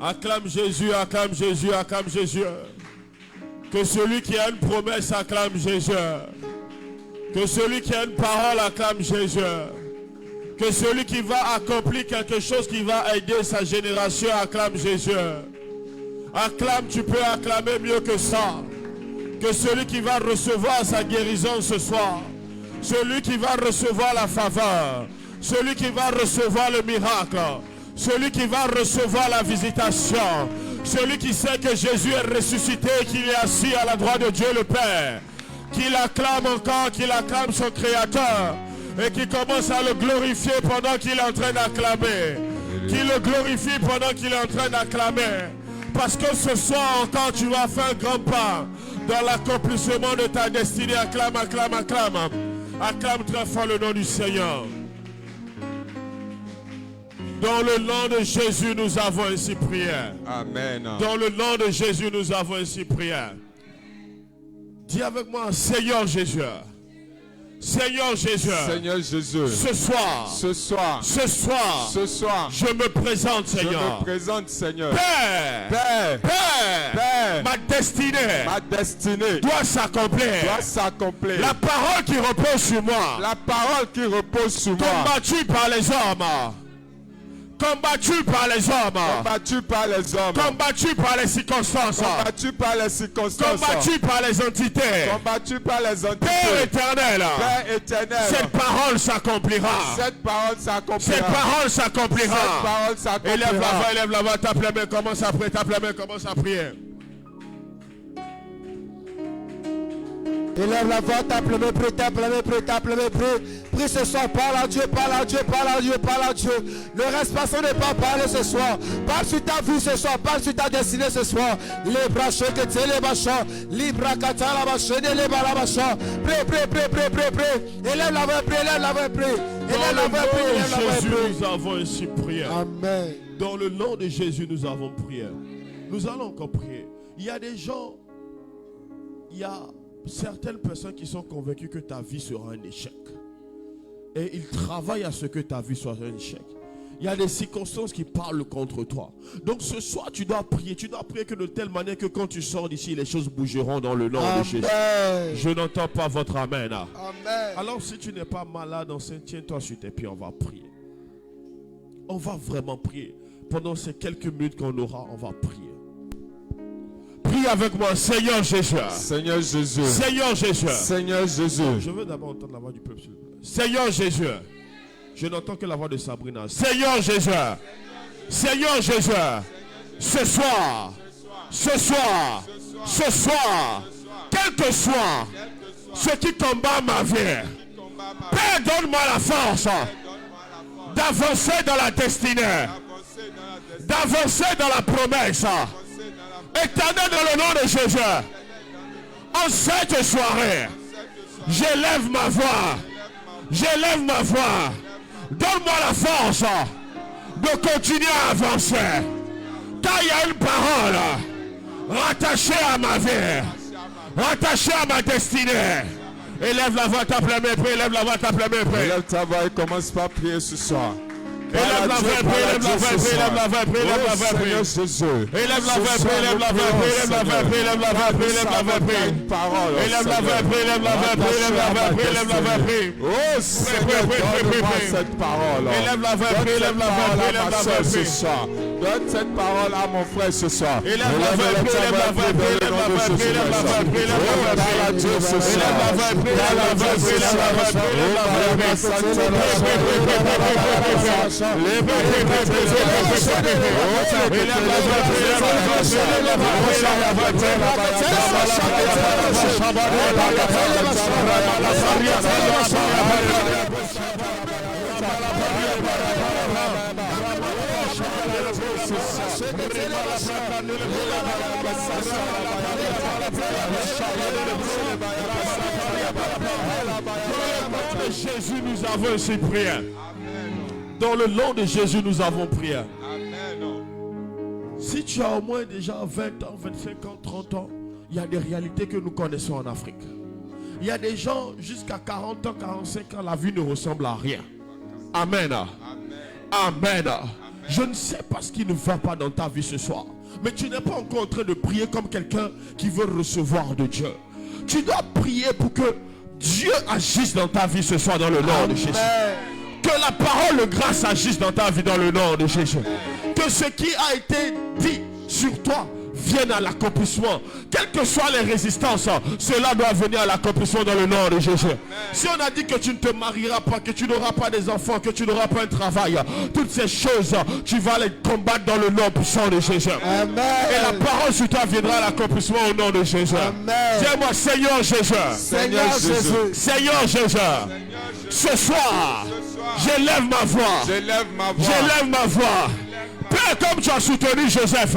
Acclame Jésus, acclame Jésus, acclame Jésus. Que celui qui a une promesse acclame Jésus. Que celui qui a une parole acclame Jésus. Que celui qui va accomplir quelque chose qui va aider sa génération acclame Jésus. Acclame, tu peux acclamer mieux que ça. Que celui qui va recevoir sa guérison ce soir, celui qui va recevoir la faveur, celui qui va recevoir le miracle, celui qui va recevoir la visitation, celui qui sait que Jésus est ressuscité, qu'il est assis à la droite de Dieu le Père, qu'il acclame encore, qu'il acclame son Créateur et qu'il commence à le glorifier pendant qu'il est en train d'acclamer, qu'il le glorifie pendant qu'il est en train d'acclamer, parce que ce soir encore tu vas faire un grand pas dans l'accomplissement de ta destinée. Acclame, acclame, acclame. Acclame très fort le nom du Seigneur. Dans le nom de Jésus, nous avons ainsi prié. Amen. Dans le nom de Jésus, nous avons ainsi prié. Dis avec moi, Seigneur Jésus. Seigneur Jésus. Seigneur Jésus. Ce soir. Ce soir. Ce soir. Ce soir. Je me présente, Seigneur. Je me présente, Seigneur. Père. Père. Père. Père. Ma destinée. Ma destinée. Doit s'accomplir. Doit s'accomplir. La parole qui repose sur moi. La parole qui repose sur moi. Combattue par les hommes. Combattu par les hommes. Combattu par les hommes. Combattu par les circonstances. Combattu par les circonstances. Combattu par les entités. Combattu par les entités. Père éternel. Père éternel. Cette parole s'accomplira. Cette parole s'accomplira. Cette parole s'accomplira. Cette parole s'accomplira. Élève la voix, tape les mains, commence à prier, tape les mains, commence à prier. Élève la voix, tape le mépris, tape le mépris, tape le mépris. Prie ce soir, parle à Dieu, parle à Dieu, parle à Dieu, parle à Dieu. Ne reste pas sans ne pas parler ce soir. Parle sur ta vie ce soir, parle sur ta destinée ce soir. Les bras choqués, les bachans, les bras katala bachans, les balabachans. Prie, prie, prie, prie, prie, prie. Élève la voix, prie, élève la voix, prie. Élève la voix, prie, élève la voix, Jésus, prie. nous avons ainsi prié. Amen. Dans le nom de Jésus, nous avons prié. Nous allons encore prier. Il y a des gens, il y a certaines personnes qui sont convaincues que ta vie sera un échec. Et ils travaillent à ce que ta vie soit un échec. Il y a des circonstances qui parlent contre toi. Donc ce soir, tu dois prier. Tu dois prier que de telle manière que quand tu sors d'ici, les choses bougeront dans le nom de Jésus. Je n'entends pas votre amen. Amen. Alors si tu n'es pas malade, tiens-toi sur tes pieds, on va prier. On va vraiment prier. Pendant ces quelques minutes qu'on aura, on va prier. Prie avec moi, Seigneur Jésus. Seigneur Jésus. Seigneur Jésus. Seigneur Jésus. Je veux d'abord entendre la voix du peuple, s'il vous plaît. Seigneur Jésus. Je n'entends que la voix de Sabrina. Seigneur Jésus. Seigneur Jésus. Ce soir. Ce soir. Ce soir. Quel que soit ce qui combat ma vie. Père, donne-moi la force d'avancer dans la destinée. D'avancer dans la promesse. Éternel, dans le nom de Jésus, en cette soirée, j'élève ma voix. J'élève ma voix. Donne-moi la force de continuer à avancer. Car il y a une parole rattachée à ma vie, rattachée à ma destinée. Élève la voix, tape la main, prie. Élève la voix, tape la main, prie. Élève ta voix et commence par prier ce soir. Élève la voix, prie, élève la voix, prie, élève la voix, prie, élève la voix, prie. Élève la voix, prie, élève la voix, prie, élève la voix, prie, élève la voix, prie, élève la voix, prie. Élève la voix, prie, élève la voix, prie, élève la voix, prie, élève la voix, prie. Oh Seigneur, donne-moi cette parole. Élève la voix, prie, élève la voix, prie, élève la voix, prie. Donne cette parole à mon frère ce soir. Élève la voix, prie, élève la voix, prie, élève la voix, prie, élève la voix, prie, élève la voix, prie. Élève la voix, prie, élève la voix, prie, élève la voix, prie, élève la voix, prie. Jésus, nous avons ainsi prié. Dans le nom de Jésus, nous avons prié. Si tu as au moins déjà 20 ans, 25 ans, 30 ans, il y a des réalités que nous connaissons en Afrique. Il y a des gens jusqu'à 40 ans, 45 ans, la vie ne ressemble à rien. Amen. Amen. Je ne sais pas ce qui ne va pas dans ta vie ce soir. Mais tu n'es pas encore en train de prier comme quelqu'un qui veut recevoir de Dieu. Tu dois prier pour que Dieu agisse dans ta vie ce soir dans le nom de Jésus. Que la parole de grâce agisse dans ta vie dans le nom de Jésus. Que ce qui a été dit sur toi vienne à l'accomplissement. Quelles que soient les résistances, cela doit venir à l'accomplissement dans le nom de Jésus. Si on a dit que tu ne te marieras pas, que tu n'auras pas des enfants, que tu n'auras pas un travail, toutes ces choses, tu vas les combattre dans le nom puissant de Jésus. Amen. Et la parole sur toi viendra à l'accomplissement au nom de Jésus. Dis-moi, Seigneur Jésus. Seigneur Jésus. Seigneur Jésus. Ce soir, j'élève ma voix. J'élève ma voix. J'élève ma voix. Père, comme tu as soutenu Joseph,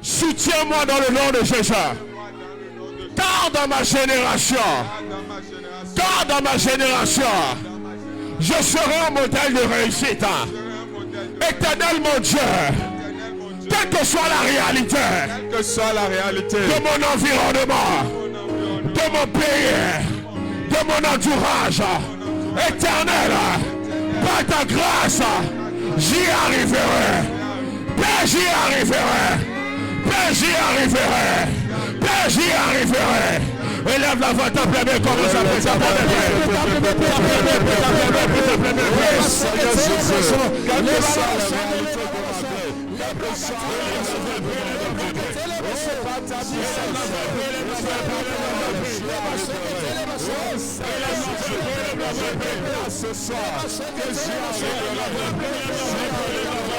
soutiens-moi dans le nom de Jésus. Car dans ma génération, je serai un modèle de réussite. Éternel mon Dieu, quelle que soit la réalité, de mon environnement, de mon pays, de mon entourage, éternel, par ta grâce, j'y arriverai. Père, j'y arriverai. Père, j'y arriverai. Père, j'y arriverai. Élève la voix, tape la main, commence à faire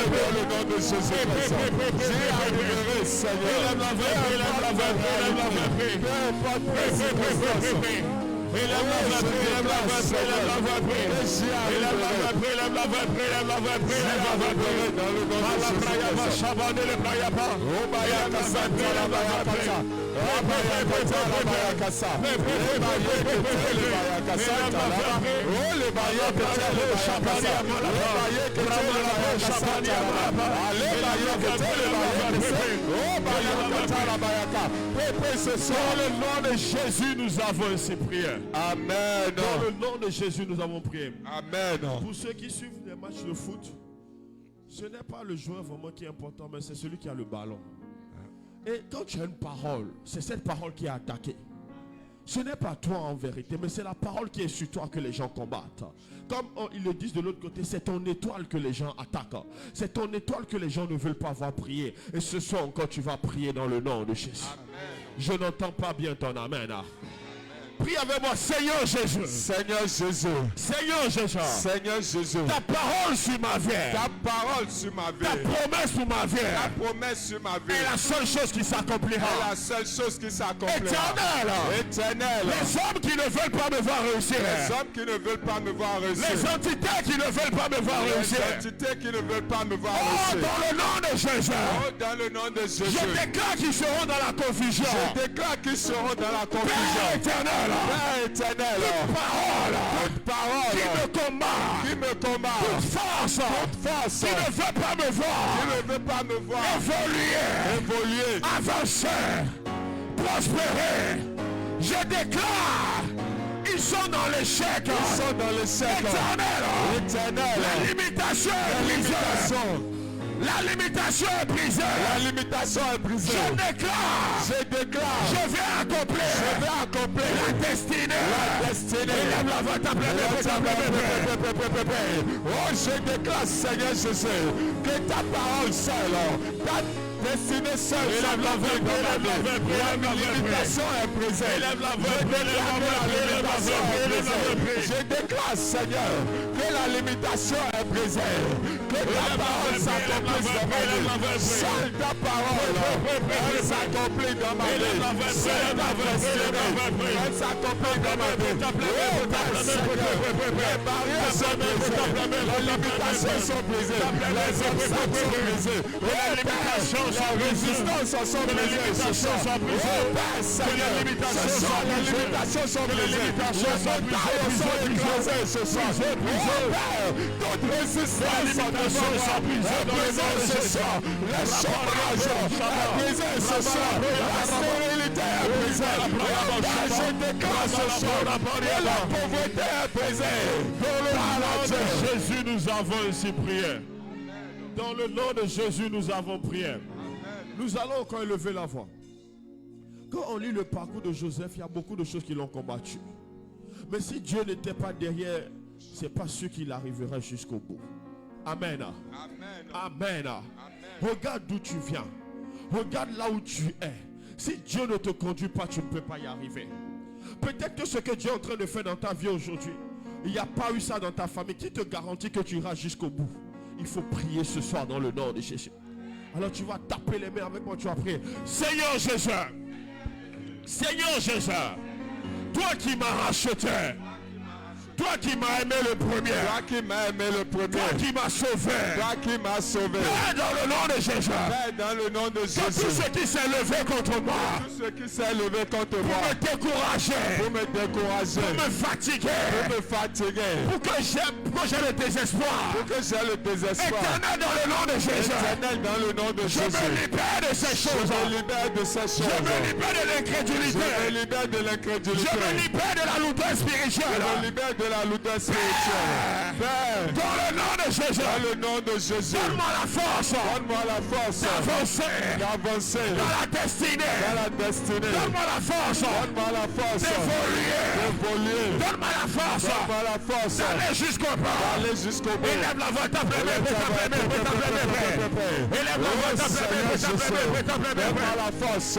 dans le nom de Jésus-Christ. J'y arriverai, Seigneur. Peu importe les circonstances. Dans le nom de Jésus, nous avons ainsi prié. Amen. Dans le nom de Jésus, nous avons prié. Amen. Pour ceux qui suivent les matchs de foot, ce n'est pas le joueur vraiment qui est important, mais c'est celui qui a le ballon. Et quand tu as une parole, c'est cette parole qui est attaquée. Ce n'est pas toi en vérité, mais c'est la parole qui est sur toi que les gens combattent. Comme ils le disent de l'autre côté, c'est ton étoile que les gens attaquent. C'est ton étoile que les gens ne veulent pas voir prier. Et ce soir encore, tu vas prier dans le nom de Jésus. Amen. Je n'entends pas bien ton amen. Prie avec moi, Seigneur Jésus. Seigneur Jésus. Seigneur Jésus. Seigneur Jésus. Ta parole sur ma vie. Ta parole sur ma vie. Ta promesse sur ma vie. Ta promesse sur ma vie. est la seule chose qui s'accomplira. Est la seule chose qui s'accomplira. Éternel. Éternel. Les hommes qui ne veulent pas me voir réussir. Les hommes qui ne veulent pas me voir réussir. Les entités qui ne veulent pas me voir réussir. Les entités qui ne veulent pas me voir réussir. Dans le nom de Jésus. Oh, dans le nom de Jésus. Je déclare qu'ils seront dans la confusion. Je déclare qu'ils seront dans la confusion. Père éternel. Père éternel. Toute parole. Qui me combat. Qui me combat. Toute force. Qui ne veut pas me voir. Qui ne veut pas me voir. Évoluer. Avancer. Prospérer. Je déclare. Ils sont dans l'échec. Ils sont dans l'échec. Éternel. La limitation est brisée. La limitation est brisée. La limitation est brisée. Je déclare. Je vais accomplir. La destinée. Oh, je déclare, Seigneur Jésus, que ta parole seule, ta destinée seule, la limitation est brisée. Je déclare, Seigneur, que la limitation est brisée. Que ta parole s'accomplisse dans ma vie. Seule ta parole, elle s'accomplit dans ma vie. Seule ta destinée, elle s'accomplit dans ma vie. Oh, ta Seigneur, les barrières sont brisées. Les limitations sont brisées. Les obstacles sont brisés. Les résistances sont brisées. Oh, Père Seigneur, les limitations sont brisées. Les montagnes sont écrasées ce soir. Oh, Père, toute résistance sont brisées ce soir. Le chômage est brisé ce soir. La stérilité est brisée. Oh, Père, je déclare ce soir que la pauvreté est brisée. Dans le nom de Jésus, nous avons ainsi prié. Dans le nom de Jésus, nous avons prié. Nous allons encore élever la voix. Quand on lit le parcours de Joseph, il y a beaucoup de choses qui l'ont combattu. Mais si Dieu n'était pas derrière, c'est pas sûr qu'il arriverait jusqu'au bout. Amen. Amen. Regarde d'où tu viens. Regarde là où tu es. Si Dieu ne te conduit pas, tu ne peux pas y arriver. Peut-être que ce que Dieu est en train de faire dans ta vie aujourd'hui, il n'y a pas eu ça dans ta famille. Qui te garantit que tu iras jusqu'au bout? Il faut prier ce soir dans le nom de Jésus. Alors tu vas taper les mains avec moi, tu vas prier. Seigneur Jésus, Seigneur Jésus, toi qui m'as racheté, toi qui m'as aimé le premier, toi qui m'as aimé le premier, toi qui m'as sauvé, toi qui m'as sauvé, Père, dans le nom de Jésus, Père, dans le nom de Jésus, tout ce qui s'est levé contre moi, tout ce qui s'est levé contre moi, pour me décourager, pour me fatiguer, pour que j'ai le désespoir, Éternel, dans le nom de Jésus, Éternel, dans le nom de Jésus, je me libère de ces choses, je me libère de ces choses, je me libère de l'incrédulité, je me libère de l'incrédulité, je me libère de la lourdeur spirituelle, je me libère de la lourdeur spirituelle. Père, dans le nom de Jésus, dans le nom de Jésus, donne-moi la force, d'avancer dans la destinée, donne-moi la force, d'évoluer, donne-moi la force, d'aller jusqu'au bout, élève la voix, donne-moi la force.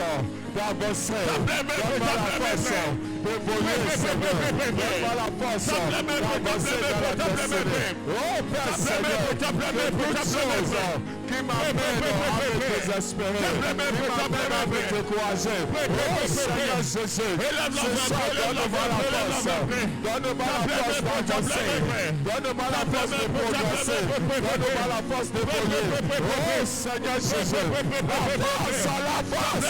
d'avancer. Donne-moi la force d'évoluer, Seigneur. Donne-moi la force d'avancer dans la destinée. Oh Père Seigneur, que toutes choses qui m'amènent à me désespérer, qui m'amènent à me décourager. Oh Seigneur Jésus, ce soir, donne-moi la force. Donne-moi la force d'avancer. Donne-moi la force de progresser. Donne-moi la force d'évoluer. Oh Seigneur Jésus, la force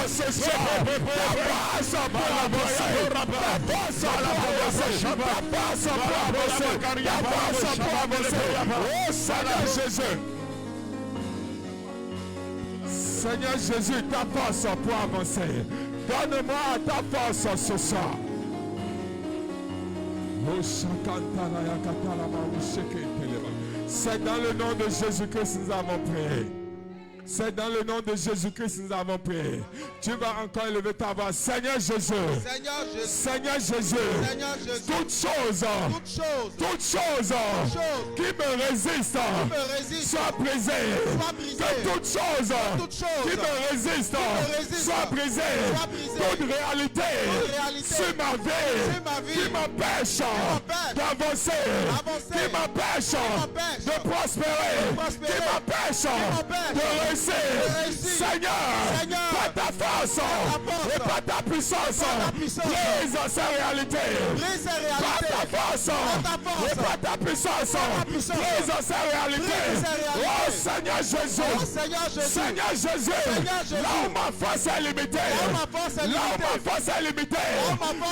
ce soir, la force pour avancer, la force pour avancer, la force pour avancer. Oh Seigneur Jésus, Seigneur Jésus, ta force pour avancer. Donne-moi ta force ce soir. C'est dans le nom de Jésus-Christ nous avons prié. C'est dans le nom de Jésus-Christ nous avons prié. Tu vas encore élever ta voix. Seigneur Jésus. Seigneur Jésus. Toutes choses qui me résistent soient brisées. Que toutes choses qui me résistent soient brisées. Toute réalité sur ma vie qui m'empêche d'avancer, qui m'empêche de prospérer, qui m'empêche de Seigneur, par ta force et par ta puissance, brise ces réalités. Par ta force et par ta puissance, brise ces réalités. Oh Seigneur Jésus, Seigneur Jésus, là où ma force est limitée, là où ma force est limitée,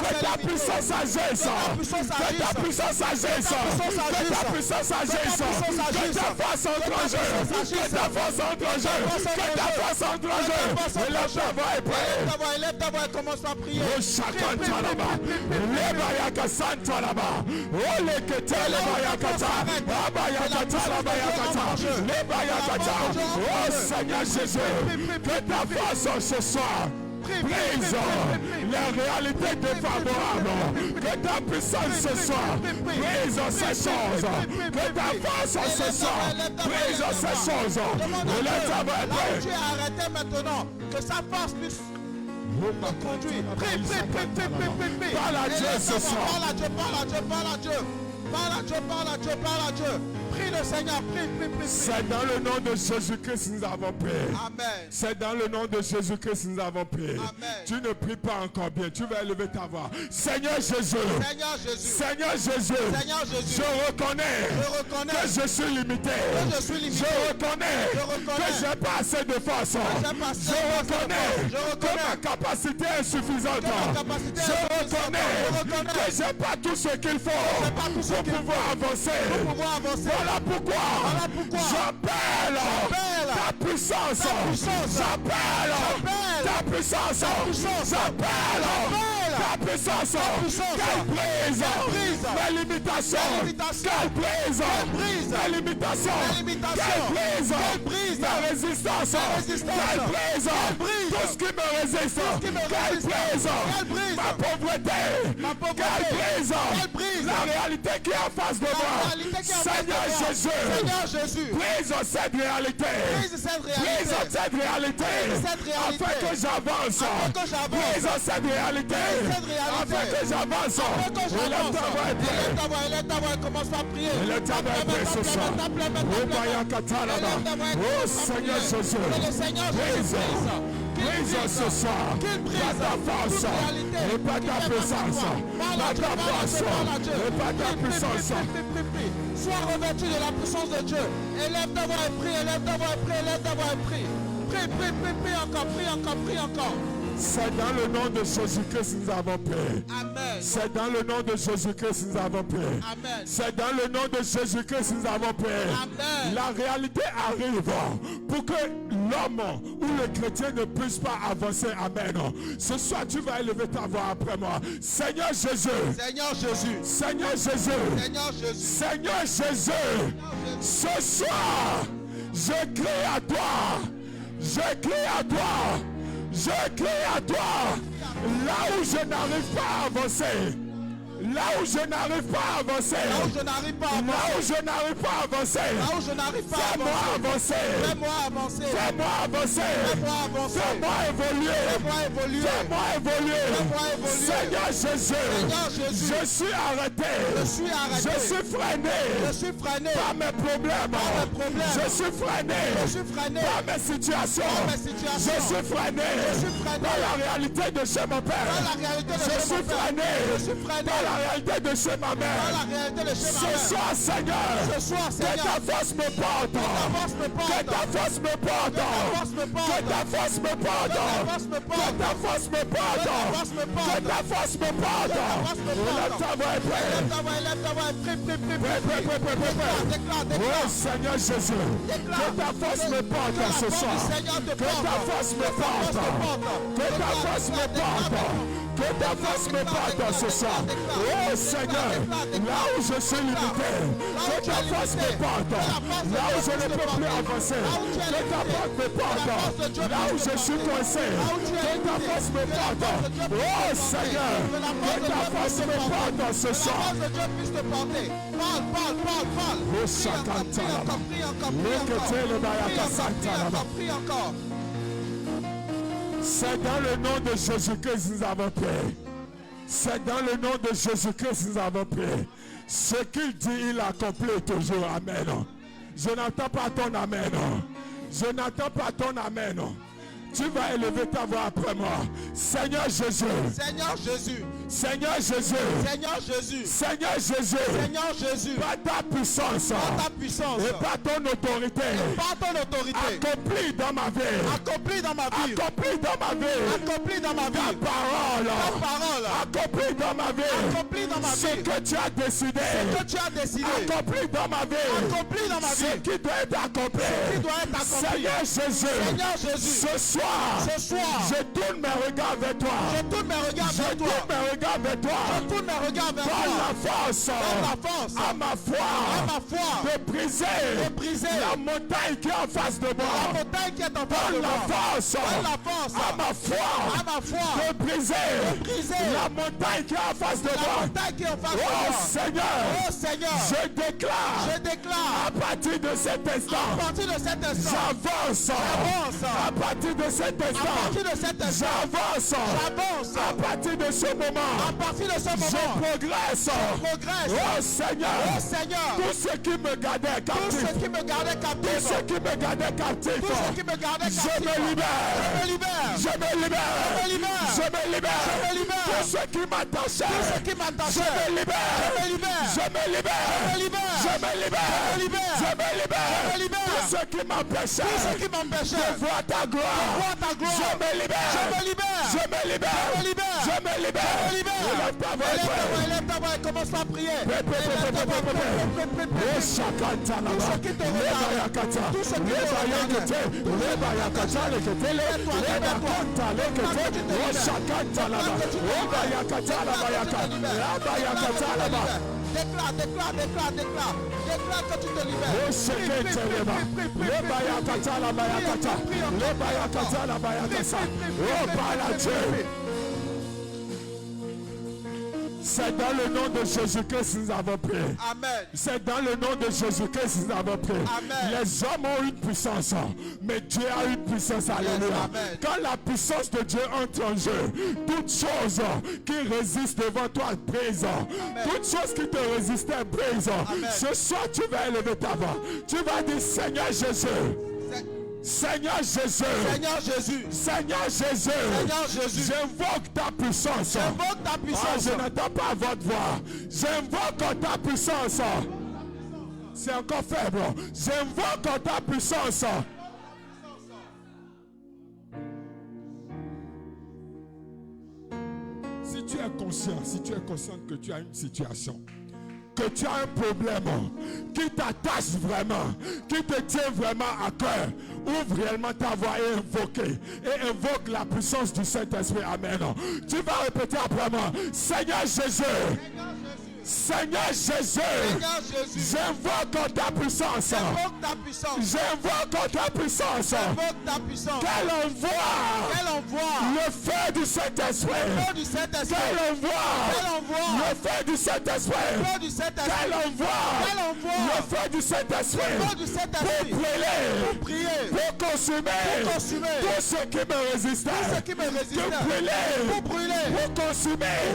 que ta puissance agisse, que ta puissance agisse, que ta puissance agisse, que ta force entre en jeu, que ta force entre en jeu. Que ta force entre en jeu. Élève ta voix et prie. Élève ta voix et commence à prier. Oh chacun là-bas. Lebayaka Santa là-bas. Oh lekete lebayakata. Abayakata labayakata. Lebayakata. Oh Seigneur Jésus. Que ta force ce soir brise les réalités défavorables. Que ta puissance ce soir brise ces choses. Que ta force ce soir brise ces choses. Élève ta voix et prie. Tu es arrêté maintenant. Que sa force puisse te conduire. Prie. Parle à Dieu ce soir. Parle à Dieu. Parle à Dieu. Prie le Seigneur, prie. C'est dans le nom de Jésus-Christ nous avons prié. Amen. C'est dans le nom de Jésus-Christ nous avons prié. Amen. Tu ne pries pas encore bien. Tu vas élever ta voix. Seigneur Jésus. Seigneur Jésus. Je reconnais que je suis limité. Je reconnais que je n'ai pas assez de force. Je reconnais que ma capacité est insuffisante. Je reconnais que je n'ai pas tout ce qu'il faut pour pouvoir avancer. Voilà pourquoi j'appelle ta puissance. J'appelle ta puissance. J'appelle ta puissance. Qu'elle brise mes limitations. Qu'elle brise mes limitations. Qu'elle brise mes résistances. Qu'elle brise tout ce qui me résiste. Qu'elle brise ma pauvreté. Qu'elle brise la réalité qui est en face de moi. Seigneur Jésus, brise cette réalité. Brise cette réalité. Afin que j'avance. Brise cette réalité. Afin que j'avance. Élève ta voix et commence à prier. Élève ta voix et prie ce soir. Oh Seigneur Jésus, brise ce soir. Par ta force et par ta puissance. Par ta force et par ta puissance. Sois revêtu de la puissance de Dieu. Élève ta voix et prie. Prie encore. C'est dans le nom de Jésus-Christ nous avons prié. Amen. C'est dans le nom de Jésus-Christ nous avons prié. Amen. C'est dans le nom de Jésus-Christ nous avons prié. Amen. La réalité arrive pour que l'homme ou le chrétien ne puisse pas avancer. Amen. Ce soir, tu vas élever ta voix après moi. Seigneur Jésus. Ce soir, je crie à toi. Là où je n'arrive pas à avancer, Là où je n'arrive pas à avancer. Là où je n'arrive pas à avancer. Là où je n'arrive pas à avancer. Là où je n'arrive pas à Fais-moi avancer. avancer. Fais-moi avancer. Fais-moi avancer. Fais-moi avancer. Fais-moi évoluer. Fais-moi évoluer. Fais-moi évoluer. Fais-moi évoluer. Seigneur Jésus. Seigneur Jésus. Je suis arrêté. Je suis arrêté. Je suis freiné. Je suis freiné. Par mes problèmes. Par mes problèmes. Je suis freiné. Je suis freiné. Par mes situations. Par mes situations. Je suis freiné. Je suis freiné. Par la réalité de chez mon père. Par la réalité de Je chez suis mon père. freiné. Je suis freiné. Par la réalité de chez ma Par mère. la réalité de chez ma Ce mère. soir, Seigneur. Ce soir, Que Seigneur. ta force me porte. ta force me porte. Que ta force me porte. Que ta force me porte. Que ta force me porte. Que ta force me porte. Que ta force me porte. Que ta force me porte. Que ta force me porte. Que ta force me porte. Lève ta voix et prie. Lève ta voix, lève ta voix. Prie, prie, prie, Prie, prie, prie, prie, prie, prie. Déclare, Oh déclare. Seigneur Jésus, que ta force me porte ce soir. Que ta force me porte. Que ta force me porte. Que ta force me porte ce soir. Oh Seigneur, là où je suis limité, que ta force me porte. Là où je ne peux plus avancer, que ta force me porte. Là où je suis coincé, que ta force me porte. Oh Seigneur, que ta force me porte ce La soir. force de Dieu puisse te porter. Parle, parle, parle, parle. Oh, Prie encore, prie encore, prie encore, prie encore. Prie encore, prie encore. C'est dans le nom de Jésus-Christ nous avons prié. C'est dans le nom de Jésus-Christ nous avons prié. Ce qu'il dit, il accomplit toujours. Amen. Je n'entends pas ton amen. Je n'entends pas ton amen. Tu vas élever ta voix après moi. Seigneur Jésus. Seigneur Jésus. Seigneur Jésus. Seigneur Jésus. Seigneur Jésus. Seigneur Jésus. Par ta puissance. Par ta puissance. Et par ton autorité. Par ton autorité. Accomplis dans ma vie. Accomplis dans ma vie. Accomplis dans ma vie. Accomplis dans ma Ta vie. parole. Ta parole. Accomplis dans ma vie. Accomplis dans ma Ce vie. que tu as décidé. Ce que tu as décidé. Accomplis dans ma vie. Accomplis dans ma Ce vie. qui doit être accompli. Ce qui doit être accompli. Seigneur Jésus. Seigneur Jésus. Ce soir. Ce soir. Je tourne mes regards vers toi. Je tourne mes regards vers toi. Je tourne mes regards vers toi. Je tourne mes regards vers Par toi. la force. Par la force. À ma foi. À ma foi. De briser. De briser. La montagne qui est en face de moi. La montagne qui est en Par face de la moi. force. Par la force. À ma foi. À ma foi. De briser. De briser. La montagne qui est en face de La moi. montagne qui est en face de Oh moi. Seigneur. Oh Seigneur. Je déclare. Je déclare. À partir de cet instant. À partir de cet instant. J'avance. J'avance. À partir de cet À instant. partir de cet instant. J'avance. J'avance. À partir de ce moment. À partir de ce Je moment. progresse. Progresse. Oh Seigneur. Oh Seigneur. Tout ce qui me gardait Tout captif. ce qui me gardait Tout captif. ce qui me gardait captif. Tout ce qui me gardait captif. Je me libère. Je me libère. Je me libère. Je me libère. Je me libère. Je me libère. Tout ce qui m'attachait. Tout ce qui Je m'attachait. me libère. Je me libère. Je me libère. Je me libère. Je me libère. Je me libère. Je me libère. Je me libère. Tout ce qui m'empêchait. Tout ce qui m'empêchait. De voir ta gloire. De voir ta gloire. Je me libère. Je me libère. Je me libère. Je me libère. Je me libère. Je me libère. Élève ta voix et Élève ta prie. voix, élève ta voix et commence à prier. Prie, prie, prie, Élève ta prie, voix, prie, prie, prie. prie, prie, prie, Oh, prie. Shakanta Tout là-bas. ce qui te Leba regarde. yakata. Tout ce qui te Leba regarde. yakete. Leba yakata lekete. Lève-toi, Leba lève-toi. kanta lekete. Que tu te Oh, libères. Shakanta là-bas. Que tu te Leba libères. yakata là-bas yakata. Leba yakata là-bas. Déclare, déclare, déclare, déclare. Déclare que tu te libères. Oh, shekete leba. Leba yakata là-bas yakata. Leba yakata là-bas yakata. Oh, parle à Dieu. C'est dans le nom de Jésus-Christ que nous avons prié. Amen. C'est dans le nom de Jésus-Christ que nous avons prié. Amen. Les hommes ont une puissance, mais Dieu a une puissance. Alléluia. Amen. Quand la puissance de Dieu entre en jeu, toute chose qui résiste devant toi brise. Toute chose qui te résistait brise. Amen. Ce soir, tu vas élever ta voix. Tu vas dire, Seigneur Jésus. Seigneur Jésus. Seigneur Jésus. Seigneur Jésus. Seigneur Jésus. J'invoque ta puissance. J'invoque ta Ah, puissance. je n'entends pas votre voix. J'invoque ta puissance. C'est encore faible. J'invoque ta puissance. Si tu es conscient que tu as une situation, que tu as un problème qui t'attache vraiment, qui te tient vraiment à cœur, ouvre réellement ta voix et invoque la puissance du Saint-Esprit. Amen. Tu vas répéter après moi. Seigneur Jésus, Seigneur Jésus, j'invoque ta puissance. J'invoque ta puissance. Qu'elle envoie le feu du Saint-Esprit. Qu'elle envoie le feu du Saint-Esprit. Qu'elle envoie le feu du Saint-Esprit pour brûler, pour consumer tout ce qui me résistait. Pour brûler, pour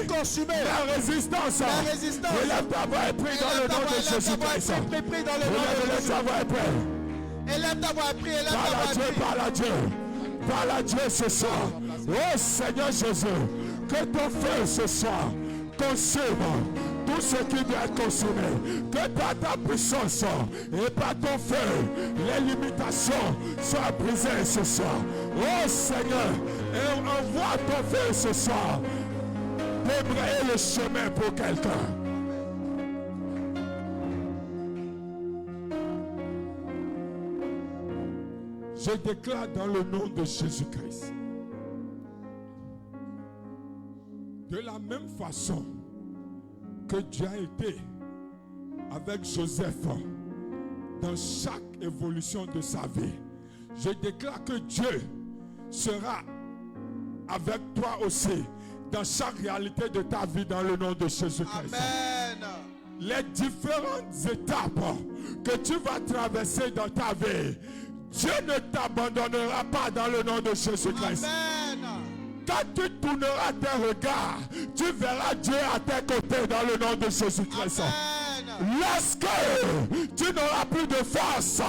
consumer la résistance. Élève ta voix et prie dans le nom de Jésus-Christ. Élève ta voix et prie. Élève ta voix et prie. Parle à Dieu ce soir. Oh Seigneur Jésus, que ton feu ce soir consume tout ce qui doit être consumé. Que par ta puissance et par ton feu, les limitations soient brisées ce soir. Oh Seigneur, et envoie ton feu ce soir. Débrayer le chemin pour quelqu'un. Je déclare dans le nom de Jésus-Christ, de la même façon que Dieu a été avec Joseph dans chaque évolution de sa vie, je déclare que Dieu sera avec toi aussi dans chaque réalité de ta vie dans le nom de Jésus-Christ. Amen. Les différentes étapes que tu vas traverser dans ta vie, Dieu ne t'abandonnera pas dans le nom de Jésus-Christ. Amen. Quand tu tourneras tes regards, tu verras Dieu à tes côtés dans le nom de Jésus-Christ. Amen. Lorsque tu n'auras plus de force,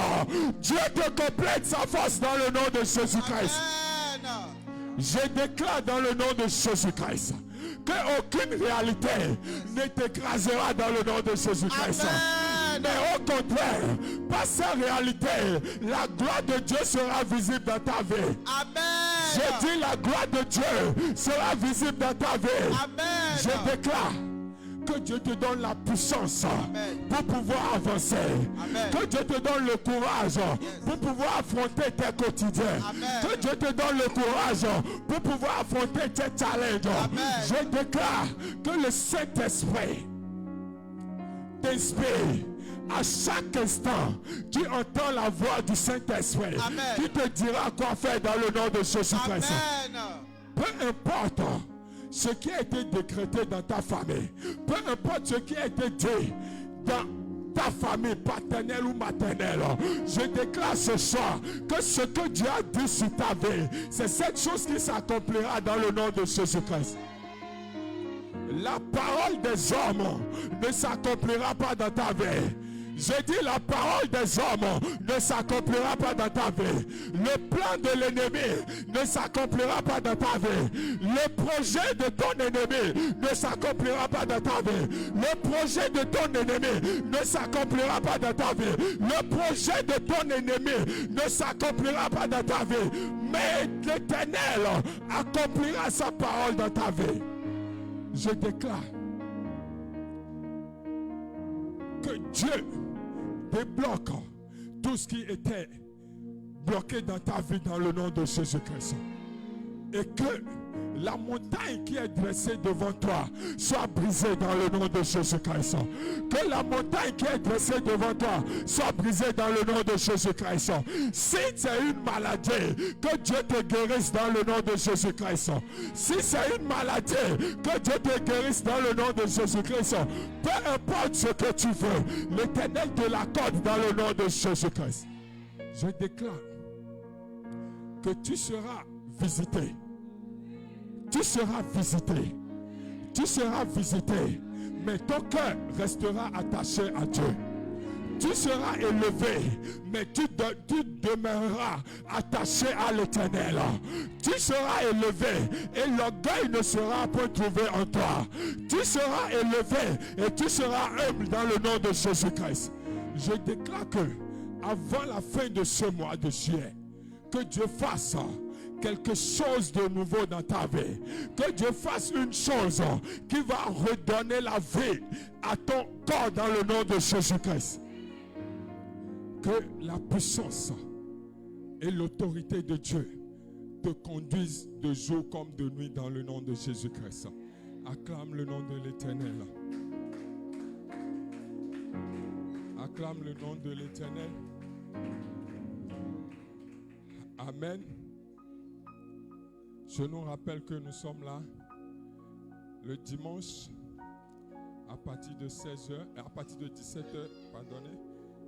Dieu te complète sa force dans le nom de Jésus-Christ. Amen. Je déclare dans le nom de Jésus-Christ qu'aucune réalité ne t'écrasera dans le nom de Jésus-Christ. Mais au contraire, par sa réalité, la gloire de Dieu sera visible dans ta vie. Amen. Je dis la gloire de Dieu sera visible dans ta vie. Amen. Je déclare que Dieu te donne la puissance pour pouvoir avancer. Amen. Que Dieu te donne le courage pour pouvoir affronter tes quotidiens. Amen. Que Dieu te donne le courage pour pouvoir affronter tes challenges. Amen. Je déclare que le Saint-Esprit t'inspire. À chaque instant, tu entends la voix du Saint-Esprit qui te dira quoi faire dans le nom de Jésus-Christ. Peu importe ce qui a été décrété dans ta famille, peu importe ce qui a été dit dans ta famille paternelle ou maternelle, je déclare ce soir que ce que Dieu a dit sur ta vie, c'est cette chose qui s'accomplira dans le nom de Jésus-Christ. La parole des hommes ne s'accomplira pas dans ta vie. J'ai dit la parole des hommes ne s'accomplira pas dans ta vie. Le plan de l'ennemi ne s'accomplira pas dans ta vie. Le projet de ton ennemi ne s'accomplira pas dans ta vie. Le projet de ton ennemi ne s'accomplira pas dans ta vie. Le projet de ton ennemi ne s'accomplira pas dans ta vie. Mais l'Éternel accomplira sa parole dans ta vie. Je déclare que Dieu débloque tout ce qui était bloqué dans ta vie dans le nom de Jésus-Christ. Et que la montagne qui est dressée devant toi soit brisée dans le nom de Jésus-Christ. Que la montagne qui est dressée devant toi soit brisée dans le nom de Jésus-Christ. Si c'est une maladie, que Dieu te guérisse dans le nom de Jésus-Christ. Si c'est une maladie, que Dieu te guérisse dans le nom de Jésus-Christ. Peu importe ce que tu veux, l'Éternel te l'accorde dans le nom de Jésus-Christ. Je déclare que tu seras visité. Tu seras visité. Tu seras visité. Mais ton cœur restera attaché à Dieu. Tu seras élevé, mais tu demeureras attaché à l'Éternel. Tu seras élevé et l'orgueil ne sera pas trouvé en toi. Tu seras élevé et tu seras humble dans le nom de Jésus-Christ. Je déclare que avant la fin de ce mois de juillet, que Dieu fasse quelque chose de nouveau dans ta vie. Que Dieu fasse une chose qui va redonner la vie à ton corps dans le nom de Jésus-Christ. Que la puissance et l'autorité de Dieu te conduisent de jour comme de nuit dans le nom de Jésus-Christ. Acclame le nom de l'Éternel. acclame le nom de l'Éternel. Amen. Je nous rappelle que nous sommes là le dimanche à partir de 16h, à partir de 17h, pardonnez,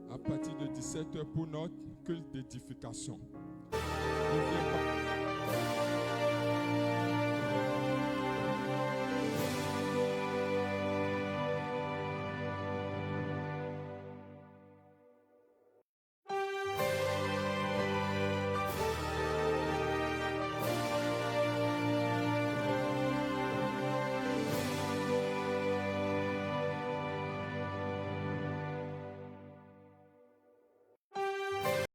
à partir de 17h pour notre culte d'édification. N'oubliez pas.